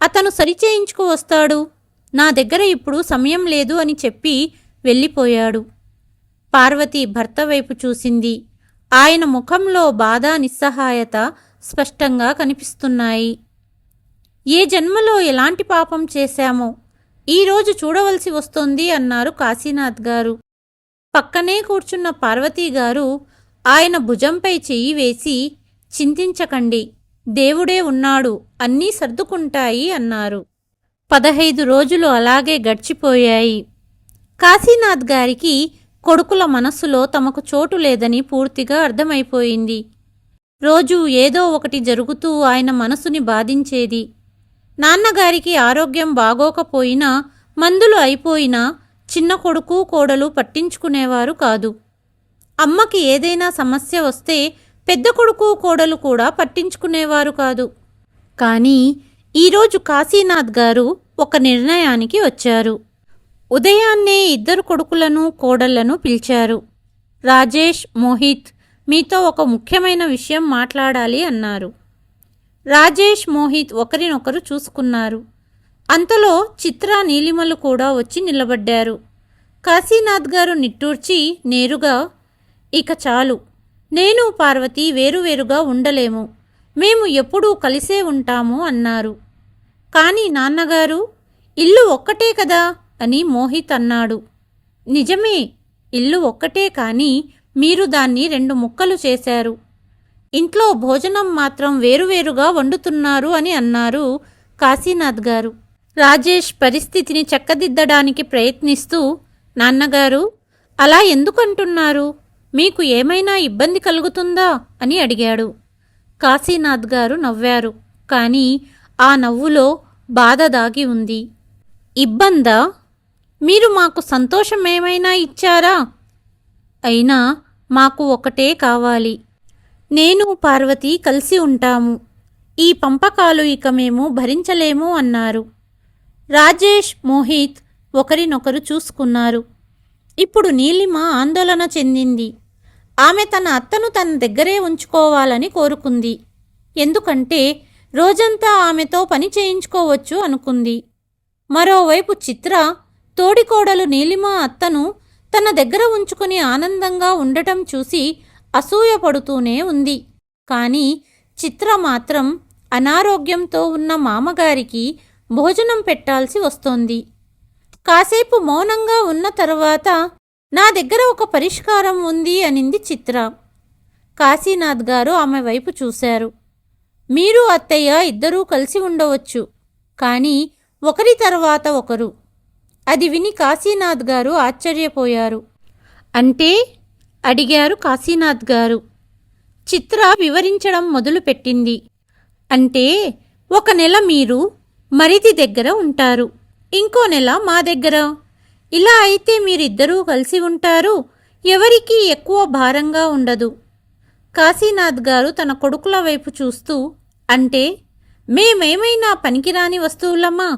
S1: అతను సరిచేయించుకు వస్తాడు, నా దగ్గర ఇప్పుడు సమయం లేదు అని చెప్పి వెళ్ళిపోయాడు. పార్వతి భర్త వైపు చూసింది. ఆయన ముఖంలో బాధ, నిస్సహాయత స్పష్టంగా కనిపిస్తున్నాయి. ఏ జన్మలో ఎలాంటి పాపం చేశామో ఈరోజు చూడవలసి వస్తోంది అన్నారు కాశీనాథ్ గారు. పక్కనే కూర్చున్న పార్వతీగారు ఆయన భుజంపై చెయ్యి వేసి, చింతించకండి, దేవుడే ఉన్నాడు, అన్నీ సర్దుకుంటాయి అన్నారు. 15 రోజులు అలాగే గడిచిపోయాయి. కాశీనాథ్ గారికి కొడుకుల మనస్సులో తమకు చోటు లేదని పూర్తిగా అర్థమైపోయింది. రోజూ ఏదో ఒకటి జరుగుతూ ఆయన మనసుని బాధించేది. నాన్నగారికి ఆరోగ్యం బాగోకపోయినా, మందులు అయిపోయినా చిన్న కొడుకు కోడలు పట్టించుకునేవారు కాదు. అమ్మకి ఏదైనా సమస్య వస్తే పెద్ద కొడుకు కోడలు కూడా పట్టించుకునేవారు కాదు. కానీ ఈరోజు కాశీనాథ్ గారు ఒక నిర్ణయానికి వచ్చారు. ఉదయాన్నే 2 కొడుకులను కోడళ్లను పిలిచారు. రాజేష్, మోహిత్, మీతో ఒక ముఖ్యమైన విషయం మాట్లాడాలి అన్నారు. రాజేష్, మోహిత్ ఒకరినొకరు చూసుకున్నారు. అంతలో చిత్ర, నీలిమలు కూడా వచ్చి నిలబడ్డారు. కాశీనాథ్ గారు నిట్టూర్చి నేరుగా, ఇక చాలు, నేను పార్వతి వేరువేరుగా ఉండలేము, మేము ఎప్పుడూ కలిసే ఉంటాము అన్నారు. కానీ నాన్నగారు, ఇల్లు ఒక్కటే కదా అని మోహిత్ అన్నాడు. నిజమే, ఇల్లు ఒక్కటే, కానీ మీరు దాన్ని 2 ముక్కలు చేశారు. ఇంట్లో భోజనం మాత్రం వేరువేరుగా వండుతున్నారు అని అన్నారు కాశీనాథ్ గారు. రాజేష్ పరిస్థితిని చక్కదిద్దడానికి ప్రయత్నిస్తూ, నాన్నగారు, అలా ఎందుకంటున్నారు, మీకు ఏమైనా ఇబ్బంది కలుగుతుందా అని అడిగాడు. కాశీనాథ్ గారు నవ్వారు. కానీ ఆ నవ్వులో బాధ దాగి ఉంది. ఇబ్బందా? మీరు మాకు సంతోషమేమైనా ఇచ్చారా? అయినా మాకు ఒకటే కావాలి, నేను పార్వతి కలిసి ఉంటాము. ఈ పంపకాలు ఇక మేము భరించలేము అన్నారు. రాజేష్, మోహిత్ ఒకరినొకరు చూసుకున్నారు. ఇప్పుడు నీలిమ ఆందోళన చెందింది. ఆమె తన అత్తను తన దగ్గరే ఉంచుకోవాలని కోరుకుంది. ఎందుకంటే రోజంతా ఆమెతో పని చేయించుకోవచ్చు అనుకుంది. మరోవైపు చిత్ర తోడికోడలు నీలిమ అత్తను తన దగ్గర ఉంచుకుని ఆనందంగా ఉండటం చూసి అసూయపడుతూనే ఉంది. కానీ చిత్ర మాత్రం అనారోగ్యంతో ఉన్న మామగారికి భోజనం పెట్టాల్సి వస్తోంది. కాసేపు మౌనంగా ఉన్న తరువాత నా దగ్గర ఒక పరిష్కారం ఉంది అనింది చిత్ర. కాశీనాథ్ గారు ఆమె వైపు చూశారు. మీరు అత్తయ్య ఇద్దరూ కలిసి ఉండవచ్చు, కానీ ఒకరి తర్వాత ఒకరు. అది విని కాశీనాథ్ గారు ఆశ్చర్యపోయారు. అంటే అడిగారు కాశీనాథ్ గారు. చిత్ర వివరించడం మొదలుపెట్టింది. అంటే 1 నెల మీరు మరిది దగ్గర ఉంటారు, ఇంకో నెల మా దగ్గర. ఇలా అయితే మీరిద్దరూ కలిసి ఉంటారు, ఎవరికీ ఎక్కువ భారంగా ఉండదు. కాశీనాథ్ గారు తన కొడుకుల వైపు చూస్తూ, అంటే మేమేమైనా పనికిరాని వస్తువులమ్మా?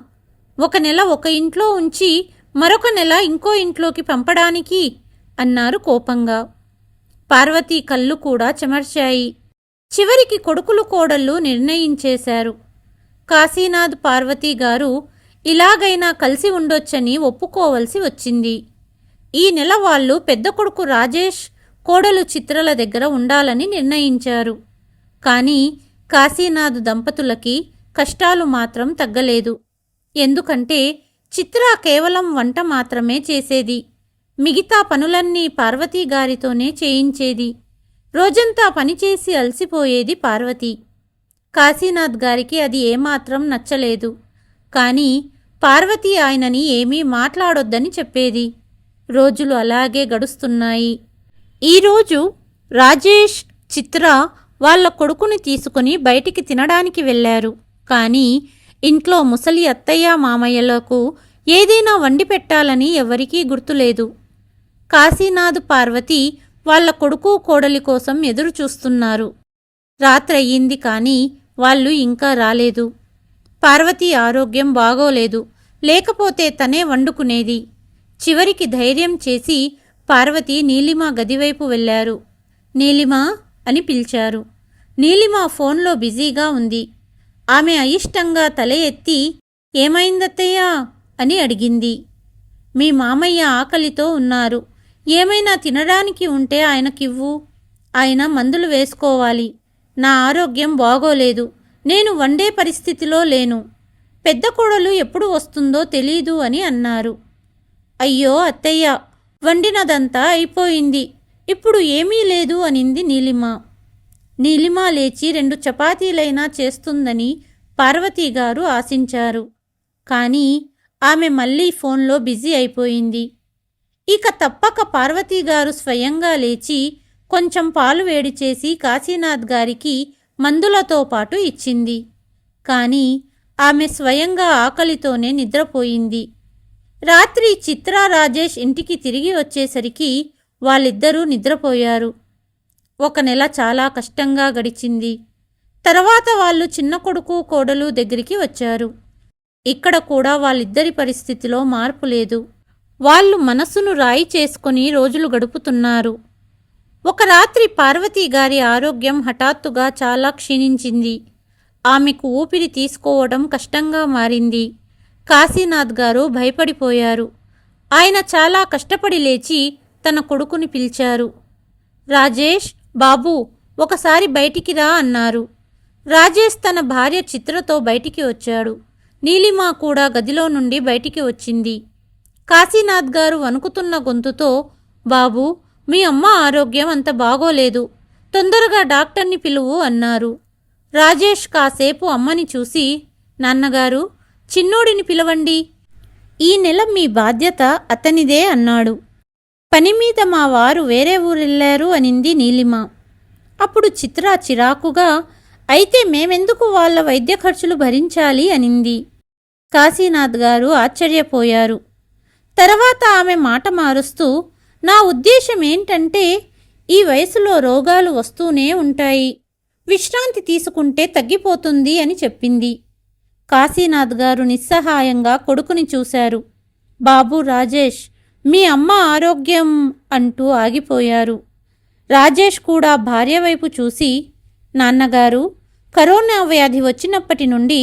S1: 1 నెల ఒక ఇంట్లో ఉంచి మరొక నెల ఇంకో ఇంట్లోకి పంపడానికి అన్నారు కోపంగా. పార్వతి కళ్ళు కూడా చెమర్చాయి. చివరికి కొడుకులు కోడళ్ళు నిర్ణయించేశారు. కాశీనాథ్ పార్వతి గారు ఇలాగైనా కలిసి ఉండొచ్చని ఒప్పుకోవలసి వచ్చింది. ఈ నెల వాళ్ళు పెద్ద కొడుకు రాజేష్, కోడలు చిత్రల దగ్గర ఉండాలని నిర్ణయించారు. కానీ కాశీనాథ్ దంపతులకి కష్టాలు మాత్రం తగ్గలేదు. ఎందుకంటే చిత్ర కేవలం వంట మాత్రమే చేసేది. మిగతా పనులన్నీ పార్వతీ గారితోనే చేయించేది. రోజంతా పనిచేసి అలసిపోయేది పార్వతి. కాశీనాథ్ గారికి అది ఏమాత్రం నచ్చలేదు. కానీ పార్వతి ఆయనని ఏమీ మాట్లాడొద్దని చెప్పేది. రోజులు అలాగే గడుస్తున్నాయి. ఈరోజు రాజేష్, చిత్ర వాళ్ళ కొడుకుని తీసుకుని బయటికి తినడానికి వెళ్ళారు. కానీ ఇంట్లో ముసలి అత్తయ్య మామయ్యలకు ఏదైనా వండి పెట్టాలని ఎవరికీ గుర్తులేదు. కాశీనాథ్, పార్వతి వాళ్ళ కొడుకు కోడలి కోసం ఎదురు చూస్తున్నారు. రాత్రయ్యింది కానీ వాళ్ళు ఇంకా రాలేదు. పార్వతి ఆరోగ్యం బాగోలేదు, లేకపోతే తనే వండుకునేది. చివరికి ధైర్యం చేసి పార్వతి నీలిమ గదివైపు వెళ్ళారు. నీలిమా అని పిలిచారు. నీలిమ ఫోన్లో బిజీగా ఉంది. ఆమె అయిష్టంగా తల ఎత్తి, ఏమైందత్తయ్యా అని అడిగింది. మీ మామయ్య ఆకలితో ఉన్నారు, ఏమైనా తినడానికి ఉంటే ఆయనకివ్వు. ఆయన మందులు వేసుకోవాలి. నా ఆరోగ్యం బాగోలేదు, నేను వండే పరిస్థితిలో లేను. పెద్ద కోడలు ఎప్పుడు వస్తుందో తెలీదు అని అన్నారు. అయ్యో అత్తయ్య, వండినదంతా అయిపోయింది, ఇప్పుడు ఏమీ లేదు అనింది నీలిమ. నీలిమ లేచి 2 చపాతీలైనా చేస్తుందని పార్వతీ గారు ఆశించారు. కానీ ఆమె మళ్ళీ ఫోన్లో బిజీ అయిపోయింది. ఇక తప్పక పార్వతీ గారు స్వయంగా లేచి కొంచెం పాలు వేడి చేసి కాశీనాథ్ గారికి మందులతో పాటు ఇచ్చింది. కానీ ఆమె స్వయంగా ఆకలితోనే నిద్రపోయింది. రాత్రి చిత్ర, రాజేష్ ఇంటికి తిరిగి వచ్చేసరికి వాళ్ళిద్దరూ నిద్రపోయారు. 1 నెల చాలా కష్టంగా గడిచింది. తర్వాత వాళ్ళు చిన్న కొడుకు కోడలు దగ్గరికి వచ్చారు. ఇక్కడ కూడా వాళ్ళిద్దరి పరిస్థితిలో మార్పు లేదు. వాళ్ళు మనసును రాయి చేసుకుని రోజులు గడుపుతున్నారు. ఒక రాత్రి పార్వతీ గారి ఆరోగ్యం హఠాత్తుగా చాలా క్షీణించింది. ఆమెకు ఊపిరి తీసుకోవడం కష్టంగా మారింది. కాశీనాథ్ గారు భయపడిపోయారు. ఆయన చాలా కష్టపడి లేచి తన కొడుకుని పిలిచారు. రాజేష్, బాబూ, ఒకసారి బయటికి రా అన్నారు. రాజేష్ తన భార్య చిత్రతో బయటికి వచ్చాడు. నీలిమ కూడా గదిలో నుండి బయటికి వచ్చింది. కాశీనాథ్ గారు వణుకుతున్న గొంతుతో, బాబూ, మీ అమ్మ ఆరోగ్యం అంత బాగోలేదు, తొందరగా డాక్టర్ని పిలువు అన్నారు. రాజేష్ కాసేపు అమ్మని చూసి, నాన్నగారు, చిన్నోడిని పిలవండి, ఈ నెల మీ బాధ్యత అతనిదే అన్నాడు. పని మీద మా వారు వేరే ఊరెళ్ళారు అనింది నీలిమ. అప్పుడు చిత్ర చిరాకుగా, అయితే మేమెందుకు వాళ్ళ వైద్య ఖర్చులు భరించాలి అనింది. కాశీనాథ్ గారు ఆశ్చర్యపోయారు. తర్వాత ఆమె మాట మారుస్తూ, నా ఉద్దేశం ఏంటంటే ఈ వయసులో రోగాలు వస్తూనే ఉంటాయి, విశ్రాంతి తీసుకుంటే తగ్గిపోతుంది అని చెప్పింది. కాశీనాథ్ గారు నిస్సహాయంగా కొడుకుని చూశారు. బాబు రాజేష్, మీ అమ్మ ఆరోగ్యం అంటూ ఆగిపోయారు. రాజేష్ కూడా భార్య వైపు చూసి, నాన్నగారు, కరోనా వ్యాధి వచ్చినప్పటి నుండి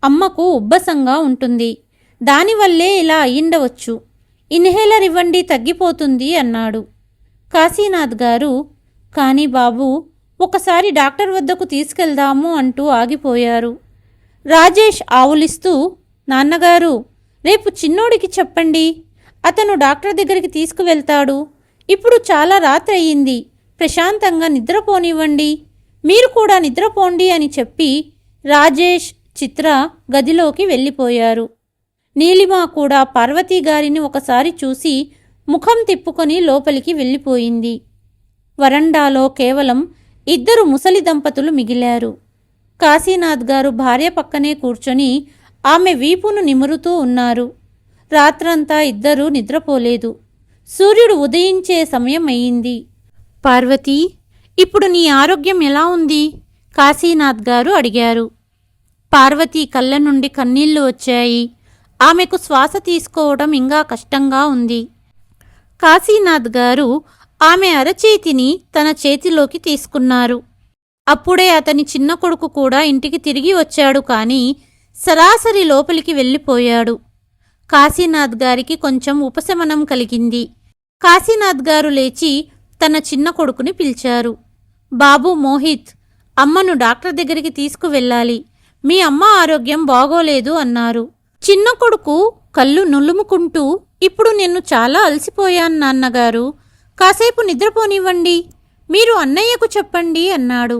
S1: అమ్మకు ఉబ్బసంగా ఉంటుంది. దానివల్లే ఇలా అయ్యిండవచ్చు. ఇన్హేలర్ ఇవ్వండి, తగ్గిపోతుంది అన్నాడు. కాశీనాథ్ గారు, కానీ బాబు, ఒకసారి డాక్టర్ వద్దకు తీసుకెళ్దాము అంటూ ఆగిపోయారు. రాజేష్ ఆవులిస్తూ, నాన్నగారు, రేపు చిన్నోడికి చెప్పండి, అతను డాక్టర్ దగ్గరికి తీసుకువెళ్తాడు. ఇప్పుడు చాలా రాత్రి అయ్యింది, ప్రశాంతంగా నిద్రపోనివ్వండి, మీరు కూడా నిద్రపోండి అని చెప్పి రాజేష్, చిత్ర గదిలోకి వెళ్ళిపోయారు. నీలిమ కూడా పార్వతీ గారిని ఒకసారి చూసి ముఖం తిప్పుకొని లోపలికి వెళ్ళిపోయింది. వరండాలో కేవలం 2 ముసలి దంపతులు మిగిలారు. కాశీనాథ్ గారు భార్య పక్కనే కూర్చొని ఆమె వీపును నిమురుతూ ఉన్నారు. రాత్రంతా ఇద్దరూ నిద్రపోలేదు. సూర్యుడు ఉదయించే సమయం అయింది. పార్వతీ, ఇప్పుడు నీ ఆరోగ్యం ఎలా ఉంది? కాశీనాథ్ గారు అడిగారు. పార్వతీ కళ్ళ నుండి కన్నీళ్లు వచ్చాయి. ఆమెకు శ్వాస తీసుకోవడం ఇంకా కష్టంగా ఉంది. కాశీనాథ్ గారు ఆమె అరచేతిని తన చేతిలోకి తీసుకున్నారు. అప్పుడే అతని చిన్న కొడుకు కూడా ఇంటికి తిరిగి వచ్చాడు. కానీ సరాసరి లోపలికి వెళ్ళిపోయాడు. కాశీనాథ్ గారికి కొంచెం ఉపశమనం కలిగింది. కాశీనాథ్ గారు లేచి తన చిన్న కొడుకుని పిలిచారు. బాబు మోహిత్, అమ్మను డాక్టర్ దగ్గరికి తీసుకువెళ్ళాలి, మీ అమ్మ ఆరోగ్యం బాగోలేదు అన్నారు. చిన్న కొడుకు కళ్ళు నులుముకుంటూ, ఇప్పుడు నేను చాలా అలసిపోయాను నాన్నగారు, కాసేపు నిద్రపోనివ్వండి, మీరు అన్నయ్యకు చెప్పండి అన్నాడు.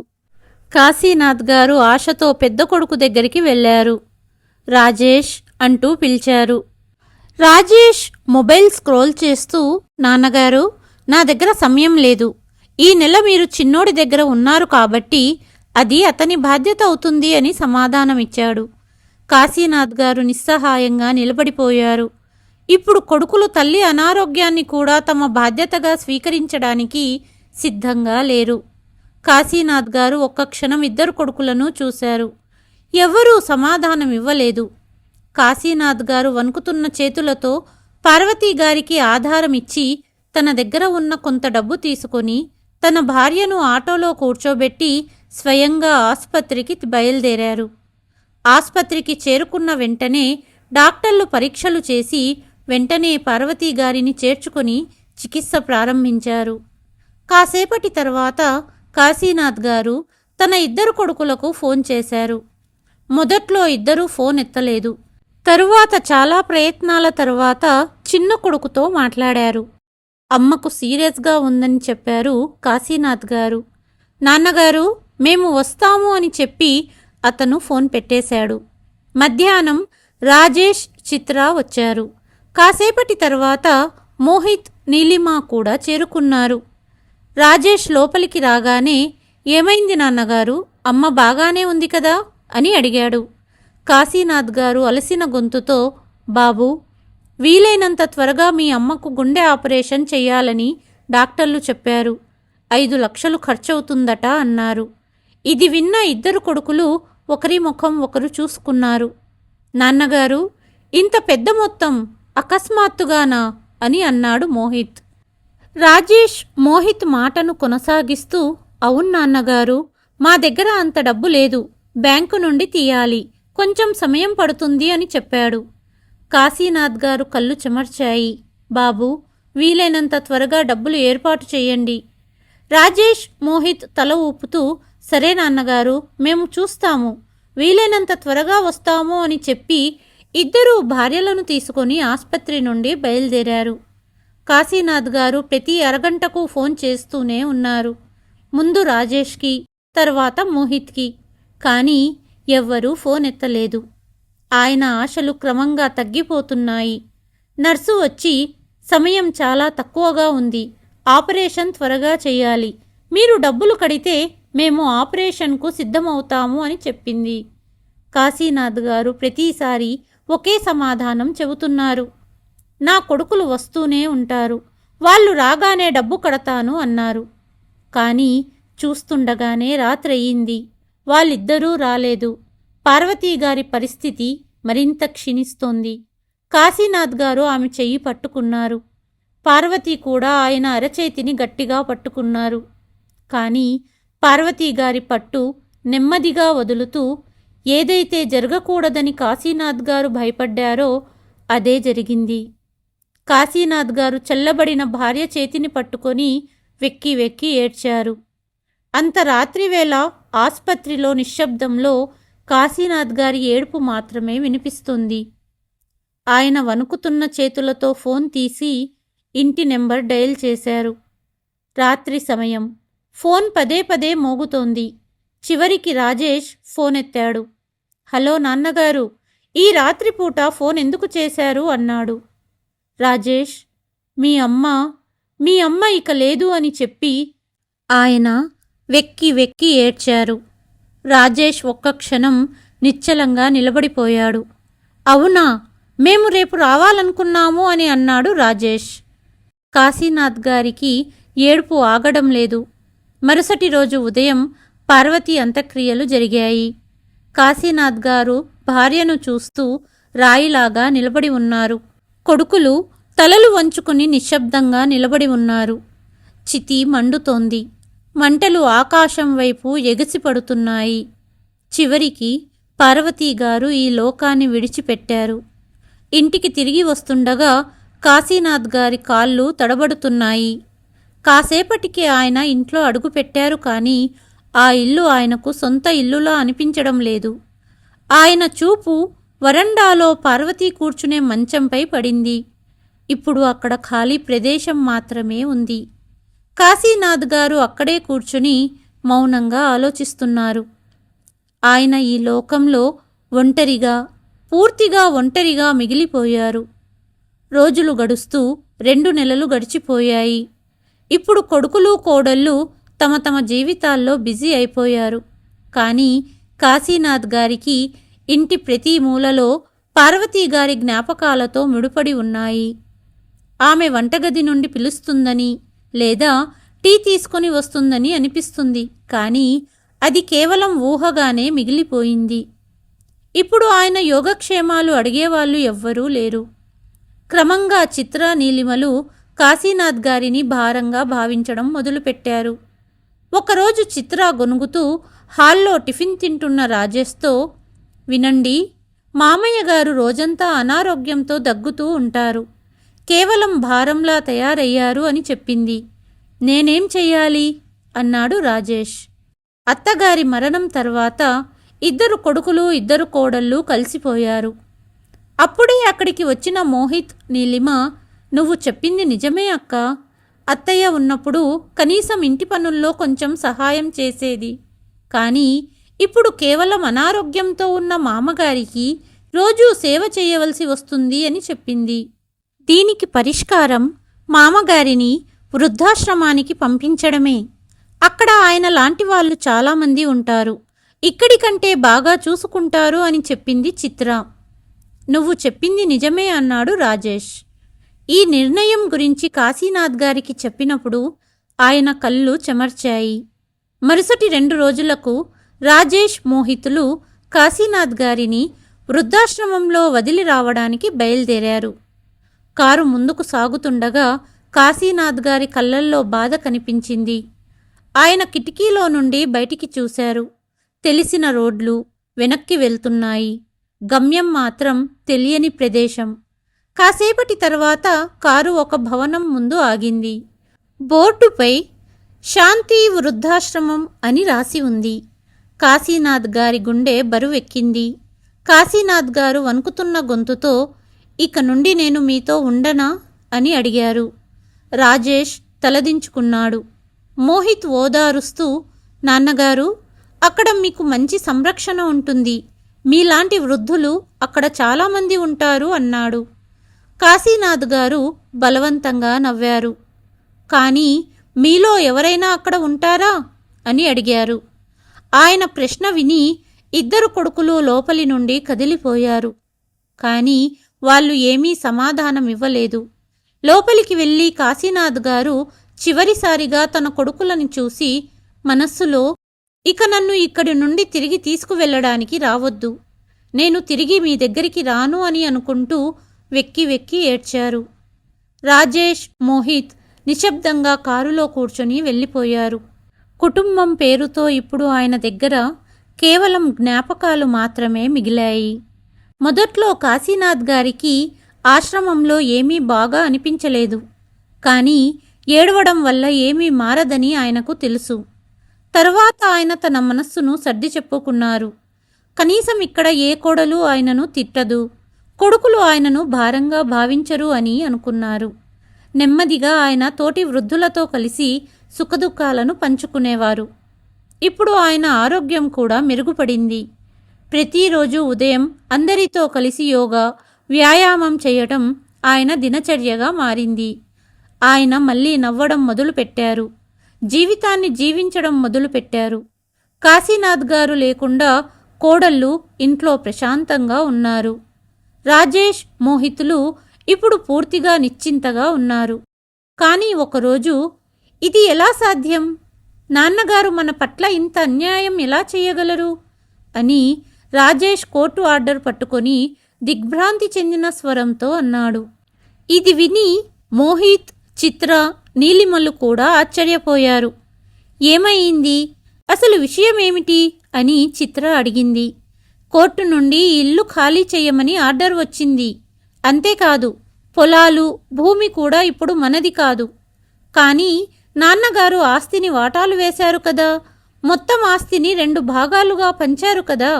S1: కాశీనాథ్ గారు ఆశతో పెద్ద కొడుకు దగ్గరికి వెళ్ళారు. రాజేష్ అంటూ పిలిచారు. రాజేష్ మొబైల్ స్క్రోల్ చేస్తూ, నాన్నగారు, నా దగ్గర సమయం లేదు, ఈ నెల మీరు చిన్నోడి దగ్గర ఉన్నారు కాబట్టి అది అతని బాధ్యత అవుతుంది అని సమాధానమిచ్చాడు. కాశీనాథ్ గారు నిస్సహాయంగా నిలబడిపోయారు. ఇప్పుడు కొడుకులు తల్లి అనారోగ్యాన్ని కూడా తమ బాధ్యతగా స్వీకరించడానికి సిద్ధంగా లేరు. కాశీనాథ్ గారు ఒక్క క్షణం 2 కొడుకులను చూశారు. ఎవ్వరూ సమాధానం ఇవ్వలేదు. కాశీనాథ్ గారు వణుకుతున్న చేతులతో పార్వతీ గారికి ఆధారమిచ్చి తన దగ్గర ఉన్న కొంత డబ్బు తీసుకొని తన భార్యను ఆటోలో కూర్చోబెట్టి స్వయంగా ఆసుపత్రికి బయలుదేరారు. ఆసుపత్రికి చేరుకున్న వెంటనే డాక్టర్లు పరీక్షలు చేసి వెంటనే పార్వతీ గారిని చేర్చుకొని చికిత్స ప్రారంభించారు. కాసేపటి తర్వాత కాశీనాథ్ గారు తన 2 కొడుకులకు ఫోన్ చేశారు. మొదట్లో 2 ఫోన్ ఎత్తలేదు. తరువాత చాలా ప్రయత్నాల తరువాత చిన్న కొడుకుతో మాట్లాడారు. అమ్మకు సీరియస్గా ఉందని చెప్పారు కాశీనాథ్ గారు. నాన్నగారు, మేము వస్తాము అని చెప్పి అతను ఫోన్ పెట్టేశాడు. మధ్యాహ్నం రాజేష్, చిత్ర వచ్చారు. కాసేపటి తర్వాత మోహిత్, నీలిమ కూడా చేరుకున్నారు. రాజేష్ లోపలికి రాగానే, ఏమైంది నాన్నగారు, అమ్మ బాగానే ఉంది కదా అని అడిగాడు. కాశీనాథ్ గారు అలసిన గొంతుతో, బాబూ, వీలైనంత త్వరగా మీ అమ్మకు గుండె ఆపరేషన్ చెయ్యాలని డాక్టర్లు చెప్పారు. 5 లక్షలు ఖర్చవుతుందట అన్నారు. ఇది విన్న 2 కొడుకులు ఒకరి ముఖం ఒకరు చూసుకున్నారు. నాన్నగారు, ఇంత పెద్ద మొత్తం అకస్మాత్తుగానా అని అన్నాడు మోహిత్. రాజేష్ మోహిత్ మాటను కొనసాగిస్తూ, అవును నాన్నగారు, మా దగ్గర అంత డబ్బు లేదు, బ్యాంకు నుండి తీయాలి, కొంచెం సమయం పడుతుంది అని చెప్పాడు. కాశీనాథ్ గారు కళ్ళు చెమర్చాయి. బాబు, వీలైనంత త్వరగా డబ్బులు ఏర్పాటు చేయండి. రాజేష్, మోహిత్ తల ఊపుతూ, సరే నాన్నగారు, మేము చూస్తాము, వీలైనంత త్వరగా వస్తాము అని చెప్పి 2 భార్యలను తీసుకొని ఆసుపత్రి నుండి బయలుదేరారు. కాశీనాథ్ గారు ప్రతి అరగంటకు ఫోన్ చేస్తూనే ఉన్నారు. ముందు రాజేష్కి, తర్వాత మోహిత్కి. కానీ ఎవ్వరూ ఫోన్ ఎత్తలేదు. ఆయన ఆశలు క్రమంగా తగ్గిపోతున్నాయి. నర్సు వచ్చి, సమయం చాలా తక్కువగా ఉంది, ఆపరేషన్ త్వరగా చేయాలి, మీరు డబ్బులు కడితే మేము ఆపరేషన్కు సిద్ధమవుతాము అని చెప్పింది. కాశీనాథ్ గారు ప్రతిసారి ఒకే సమాధానం చెబుతున్నారు. నా కొడుకులు వస్తూనే ఉంటారు, వాళ్ళు రాగానే డబ్బు కడతాను అన్నారు. కానీ చూస్తుండగానే రాత్రయింది. వాళ్ళిద్దరూ రాలేదు. పార్వతీ గారి పరిస్థితి మరింత క్షీణిస్తోంది. కాశీనాథ్ గారు ఆమె చెయ్యి పట్టుకున్నారు. పార్వతీ కూడా ఆయన అరచేతిని గట్టిగా పట్టుకున్నారు. కానీ పార్వతీ గారి పట్టు నెమ్మదిగా వదులుతూ ఏదైతే జరగకూడదని కాశీనాథ్ గారు భయపడ్డారో అదే జరిగింది. కాశీనాథ్ గారు చల్లబడిన భార్య చేతిని పట్టుకొని వెక్కి వెక్కి ఏడ్చారు. అంత రాత్రివేళ ఆస్పత్రిలో నిశ్శబ్దంలో కాశీనాథ్ గారి ఏడుపు మాత్రమే వినిపిస్తుంది. ఆయన వణుకుతున్న చేతులతో ఫోన్ తీసి ఇంటి నెంబర్ డయల్ చేశారు. రాత్రి సమయం. ఫోన్ పదే పదే మోగుతోంది. చివరికి రాజేష్ ఫోన్ ఎత్తాడు. హలో నాన్నగారు, ఈ రాత్రిపూట ఫోన్ ఎందుకు చేశారు అన్నాడు. రాజేష్, మీ అమ్మ ఇక లేదు అని చెప్పి ఆయన వెక్కి వెక్కి ఏడ్చారు. రాజేష్ ఒక్క క్షణం నిశ్చలంగా నిలబడిపోయాడు. అవునా, మేము రేపు రావాలనుకున్నాము అని అన్నాడు రాజేష్. కాశీనాథ్ గారికి ఏడుపు ఆగడం లేదు. మరుసటి రోజు ఉదయం పార్వతి అంత్యక్రియలు జరిగాయి. కాశీనాథ్ గారు భార్యను చూస్తూ రాయిలాగా నిలబడి ఉన్నారు. కొడుకులు తలలు వంచుకుని నిశ్శబ్దంగా నిలబడి ఉన్నారు. చితి మండుతోంది. మంటలు ఆకాశం వైపు ఎగసిపడుతున్నాయి. చివరికి పార్వతీగారు ఈ లోకాన్ని విడిచిపెట్టారు. ఇంటికి తిరిగి వస్తుండగా కాశీనాథ్ గారి కాళ్ళు తడబడుతున్నాయి. కాసేపటికి ఆయన ఇంట్లో అడుగుపెట్టారు, కానీ ఆ ఇల్లు ఆయనకు సొంత ఇల్లులా అనిపించడం లేదు. ఆయన చూపు వరండాలో పార్వతీ కూర్చునే మంచంపై పడింది. ఇప్పుడు అక్కడ ఖాళీ ప్రదేశం మాత్రమే ఉంది. కాశీనాథ్ గారు అక్కడే కూర్చుని మౌనంగా ఆలోచిస్తున్నారు. ఆయన ఈ లోకంలో ఒంటరిగా, పూర్తిగా ఒంటరిగా మిగిలిపోయారు. రోజులు గడుస్తూ 2 నెలలు గడిచిపోయాయి. ఇప్పుడు కొడుకులు కోడళ్ళు తమ తమ జీవితాల్లో బిజీ అయిపోయారు. కానీ కాశీనాథ్ గారికి ఇంటి ప్రతి మూలలో పార్వతీ గారి జ్ఞాపకాలతో ముడిపడి ఉన్నాయి. ఆమె వంటగది నుండి పిలుస్తుందని లేదా టీ తీసుకొని వస్తుందని అనిపిస్తుంది, కానీ అది కేవలం ఊహగానే మిగిలిపోయింది. ఇప్పుడు ఆయన యోగక్షేమాలు అడిగేవాళ్ళు ఎవ్వరూ లేరు. క్రమంగా చిత్ర, నీలిమలు కాశీనాథ్ గారిని భారంగా భావించడం మొదలుపెట్టారు. ఒకరోజు చిత్ర గొనుగుతూ హాల్లో టిఫిన్ తింటున్న రాజేష్తో, వినండి, మామయ్య గారు రోజంతా అనారోగ్యంతో దగ్గుతూ ఉంటారు. కేవలం భారంలా తయారయ్యారు అని చెప్పింది. నేనేం చెయ్యాలి అన్నాడు రాజేష్. అత్తగారి మరణం తర్వాత 2 కొడుకులు 2 కోడళ్ళు కలిసిపోయారు. అప్పుడే అక్కడికి వచ్చిన మోహిత్, నీలిమ, నువ్వు చెప్పింది నిజమే అక్క. అత్తయ్య ఉన్నప్పుడు కనీసం ఇంటి పనుల్లో కొంచెం సహాయం చేసేది. కానీ ఇప్పుడు కేవలం అనారోగ్యంతో ఉన్న మామగారికి రోజూ సేవ చేయవలసి వస్తుంది అని చెప్పింది. దీనికి పరిష్కారం మామగారిని వృద్ధాశ్రమానికి పంపించడమే. అక్కడ ఆయన లాంటి వాళ్ళు చాలామంది ఉంటారు. ఇక్కడి కంటే బాగా చూసుకుంటారు అని చెప్పింది చిత్ర. నువ్వు చెప్పింది నిజమే అన్నాడు రాజేష్. ఈ నిర్ణయం గురించి కాశీనాథ్ గారికి చెప్పినప్పుడు ఆయన కళ్ళు చెమర్చాయి. మరుసటి 2 రోజులకు రాజేష్, మోహితులు కాశీనాథ్ గారిని వృద్ధాశ్రమంలో వదిలి రావడానికి బయలుదేరారు. కారు ముందుకు సాగుతుండగా కాశీనాథ్ గారి కళ్ళల్లో బాధ కనిపించింది. ఆయన కిటికీలో నుండి బయటికి చూశారు. తెలిసిన రోడ్లు వెనక్కి వెళ్తున్నాయి. గమ్యం మాత్రం తెలియని ప్రదేశం. కాసేపటి తర్వాత కారు ఒక భవనం ముందు ఆగింది. బోర్డుపై శాంతి వృద్ధాశ్రమం అని రాసి ఉంది. కాశీనాథ్ గారి గుండె బరువెక్కింది. కాశీనాథ్ గారు వణుకుతున్న గొంతుతో, ఇక నుండి నేను మీతో ఉండనా అని అడిగారు. రాజేష్ తలదించుకున్నాడు. మోహిత్ ఓదారుస్తూ, నాన్నగారు, అక్కడ మీకు మంచి సంరక్షణ ఉంటుంది. మీలాంటి వృద్ధులు అక్కడ చాలామంది ఉంటారు అన్నాడు. కాశీనాథ్ గారు బలవంతంగా నవ్వారు. కానీ మీలో ఎవరైనా అక్కడ ఉంటారా అని అడిగారు. ఆయన ప్రశ్న విని 2 కొడుకులు లోపలి నుండి కదిలిపోయారు. కానీ వాళ్ళు ఏమీ సమాధానమివ్వలేదు. లోపలికి వెళ్ళి కాశీనాథ్ గారు చివరిసారిగా తన కొడుకులను చూసి మనస్సులో, ఇక నన్ను ఇక్కడి నుండి తిరిగి తీసుకువెళ్ళడానికి రావద్దు, నేను తిరిగి మీ దగ్గరికి రాను అని అనుకుంటూ వెక్కి వెక్కి ఏడ్చారు. రాజేష్, మోహిత్ నిశ్శబ్దంగా కారులో కూర్చొని వెళ్ళిపోయారు. కుటుంబం పేరుతో ఇప్పుడు ఆయన దగ్గర కేవలం జ్ఞాపకాలు మాత్రమే మిగిలాయి. మొదట్లో కాశీనాథ్ గారికి ఆశ్రమంలో ఏమీ బాగా అనిపించలేదు. కానీ ఏడవడం వల్ల ఏమీ మారదని ఆయనకు తెలుసు. తరువాత ఆయన తన మనస్సును సర్ది చెప్పుకున్నారు. కనీసం ఇక్కడ ఏ కోడలు ఆయనను తిట్టదు, కొడుకులు ఆయనను భారంగా భావించరు అని అనుకున్నారు. నెమ్మదిగా ఆయన తోటి వృద్ధులతో కలిసి సుఖదుఖాలను పంచుకునేవారు. ఇప్పుడు ఆయన ఆరోగ్యం కూడా మెరుగుపడింది. ప్రతిరోజు ఉదయం అందరితో కలిసి యోగా, వ్యాయామం చేయటం ఆయన దినచర్యగా మారింది. ఆయన మళ్ళీ నవ్వడం మొదలుపెట్టారు. జీవితాన్ని జీవించడం మొదలుపెట్టారు. కాశీనాథ్ గారు లేకుండా కోడళ్ళు ఇంట్లో ప్రశాంతంగా ఉన్నారు. రాజేష్, మోహితులు ఇప్పుడు పూర్తిగా నిశ్చింతగా ఉన్నారు. కానీ ఒకరోజు, ఇది ఎలా సాధ్యం? నాన్నగారు మన పట్ల ఇంత అన్యాయం ఎలా చేయగలరు అని రాజేష్ కోర్టు ఆర్డర్ పట్టుకొని దిగ్భ్రాంతి చెందిన స్వరంతో అన్నాడు. ఇది విని మోహిత్, చిత్ర, నీలిమలు కూడా ఆశ్చర్యపోయారు. ఏమయ్యింది? అసలు విషయమేమిటి అని చిత్ర అడిగింది. కోర్టు నుండి ఇల్లు ఖాళీ చేయమని ఆర్డర్ వచ్చింది. అంతేకాదు, పొలాలు, భూమి కూడా ఇప్పుడు మనది కాదు. కానీ నాన్నగారు ఆస్తిని వాటాలు వేశారు కదా, మొత్తం ఆస్తిని 2 భాగాలుగా పంచారు కదా,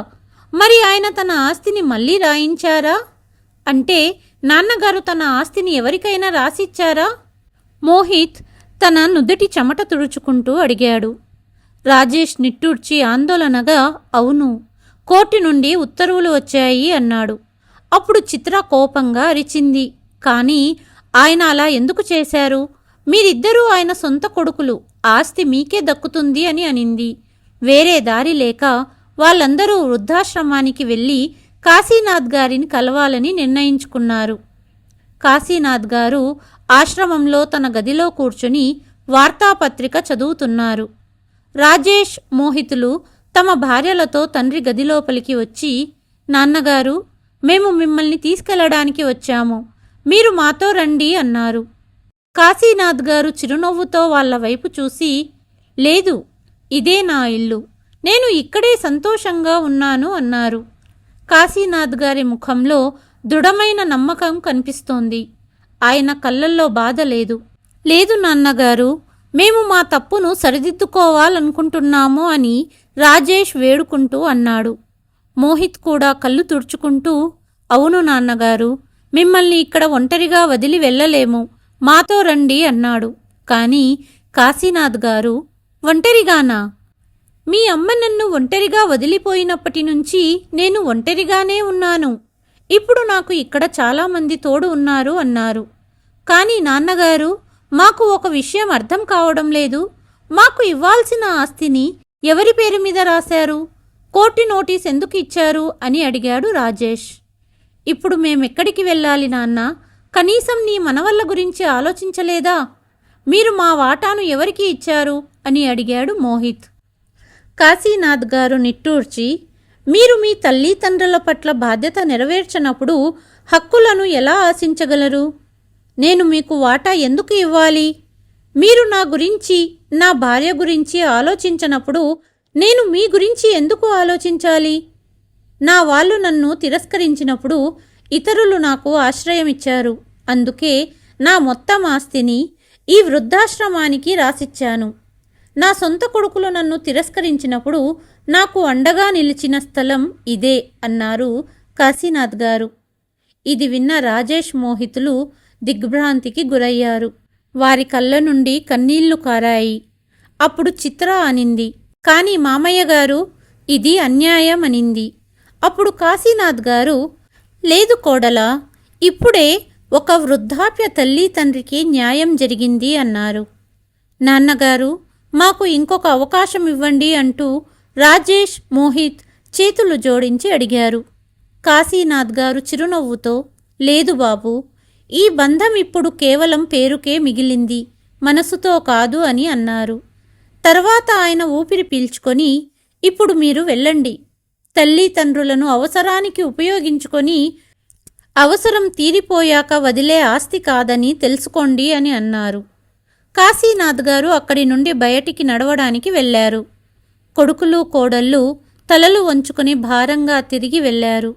S1: మరి ఆయన తన ఆస్తిని మళ్ళీ రాయించారా? అంటే నాన్నగారు తన ఆస్తిని ఎవరికైనా రాసిచ్చారా? మోహిత్ తన నుదుటి చెమట తుడుచుకుంటూ అడిగాడు. రాజేష్ నిట్టూర్చి ఆందోళనగా, అవును, కోర్టు నుండి ఉత్తర్వులు వచ్చాయి అన్నాడు. అప్పుడు చిత్ర కోపంగా అరిచింది. కానీ ఆయన అలా ఎందుకు చేశారు? మీరిద్దరూ ఆయన సొంత కొడుకులు, ఆస్తి మీకే దక్కుతుంది అని అనింది. వేరే దారి లేక వాళ్ళందరూ వృద్ధాశ్రమానికి వెళ్ళి కాశీనాథ్ గారిని కలవాలని నిర్ణయించుకున్నారు. కాశీనాథ్ గారు ఆశ్రమంలో తన గదిలో కూర్చుని వార్తాపత్రిక చదువుతున్నారు. రాజేష్, మోహితులు తమ భార్యలతో తండ్రి గదిలోపలికి వచ్చి, నాన్నగారు, మేము మిమ్మల్ని తీసుకెళ్లడానికి వచ్చాము, మీరు మాతో రండి అన్నారు. కాశీనాథ్ గారు చిరునవ్వుతో వాళ్ల వైపు చూసి, లేదు, ఇదే నా ఇల్లు, నేను ఇక్కడే సంతోషంగా ఉన్నాను అన్నారు. కాశీనాథ్ గారి ముఖంలో దృఢమైన నమ్మకం కనిపిస్తోంది. ఆయన కళ్ళల్లో బాధ లేదు. లేదు నాన్నగారు, మేము మా తప్పును సరిదిద్దుకోవాలనుకుంటున్నాము అని రాజేష్ వేడుకుంటూ అన్నాడు. మోహిత్ కూడా కళ్ళు తుడుచుకుంటూ, అవును నాన్నగారు, మిమ్మల్ని ఇక్కడ ఒంటరిగా వదిలి వెళ్ళలేము, మాతో రండి అన్నాడు. కానీ కాశీనాథ్ గారు, ఒంటరిగానా? మీ అమ్మ నన్ను ఒంటరిగా వదిలిపోయినప్పటి నుంచి నేను ఒంటరిగానే ఉన్నాను. ఇప్పుడు నాకు ఇక్కడ చాలామంది తోడు ఉన్నారు అన్నారు. కానీ నాన్నగారు, మాకు ఒక విషయం అర్థం కావడం లేదు. మాకు ఇవ్వాల్సిన ఆస్తిని ఎవరి పేరు మీద రాశారు? కోర్టు నోటీస్ ఎందుకు ఇచ్చారు అని అడిగాడు రాజేష్. ఇప్పుడు మేమెక్కడికి వెళ్ళాలి నాన్న? కనీసం నీ మనవళ్ళ గురించి ఆలోచించలేదా? మీరు మా వాటాను ఎవరికి ఇచ్చారు అని అడిగాడు మోహిత్. కాశీనాథ్ గారు నిట్టూర్చి, మీరు మీ తల్లిదండ్రుల పట్ల బాధ్యత నెరవేర్చనప్పుడు హక్కులను ఎలా ఆశించగలరు? నేను మీకు వాటా ఎందుకు ఇవ్వాలి? మీరు నా గురించి, నా భార్య గురించి ఆలోచించనప్పుడు నేను మీ గురించి ఎందుకు ఆలోచించాలి? నా వాళ్ళు నన్ను తిరస్కరించినప్పుడు ఇతరులు నాకు ఆశ్రయమిచ్చారు. అందుకే నా మొత్తం ఆస్తిని ఈ వృద్ధాశ్రమానికి రాసిచ్చాను. నా సొంత కొడుకులు నన్ను తిరస్కరించినప్పుడు నాకు అండగా నిలిచిన స్థలం ఇదే అన్నారు కాశీనాథ్ గారు. ఇది విన్న రాజేష్, మోహితులు దిగ్భ్రాంతికి గురయ్యారు. వారి కళ్ళ నుండి కన్నీళ్లు కారాయి. అప్పుడు చిత్ర అనింది, కానీ మామయ్య గారు, ఇది అన్యాయం అనింది. అప్పుడు కాశీనాథ్ గారు, లేదు కోడలా, ఇప్పుడే ఒక వృద్ధాప్య తల్లి తండ్రికి న్యాయం జరిగింది అన్నారు. నాన్నగారు, మాకు ఇంకొక అవకాశం ఇవ్వండి అంటూ రాజేష్, మోహిత్ చేతులు జోడించి అడిగారు. కాశీనాథ్ గారు చిరునవ్వుతో, లేదు బాబు, ఈ బంధం ఇప్పుడు కేవలం పేరుకే మిగిలింది, మనసుతో కాదు అని అన్నారు. తర్వాత ఆయన ఊపిరి పీల్చుకొని, ఇప్పుడు మీరు వెళ్ళండి. తల్లిదండ్రులను అవసరానికి ఉపయోగించుకొని అవసరం తీరిపోయాక వదిలే ఆస్తి కాదని తెలుసుకోండి అని అన్నారు. కాశీనాథ్ గారు అక్కడి నుండి బయటికి నడవడానికి వెళ్ళారు. కొడుకులు, కోడళ్ళు తలలు వంచుకొని భారంగా తిరిగి వెళ్ళారు.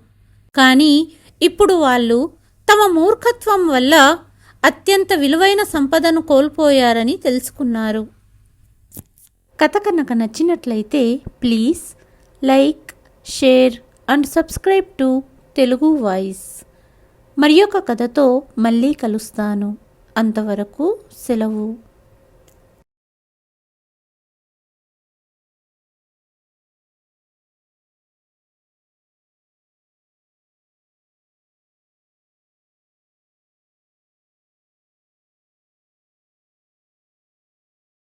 S1: కానీ ఇప్పుడు వాళ్ళు తమ మూర్ఖత్వం వల్ల అత్యంత విలువైన సంపదను కోల్పోయారని తెలుసుకున్నారు. కథ కనుక నచ్చినట్లయితే please like, share and subscribe to Telugu voice. మరి ఒక కథతో మళ్ళీ కలుస్తాను. అంతవరకు సెలవు.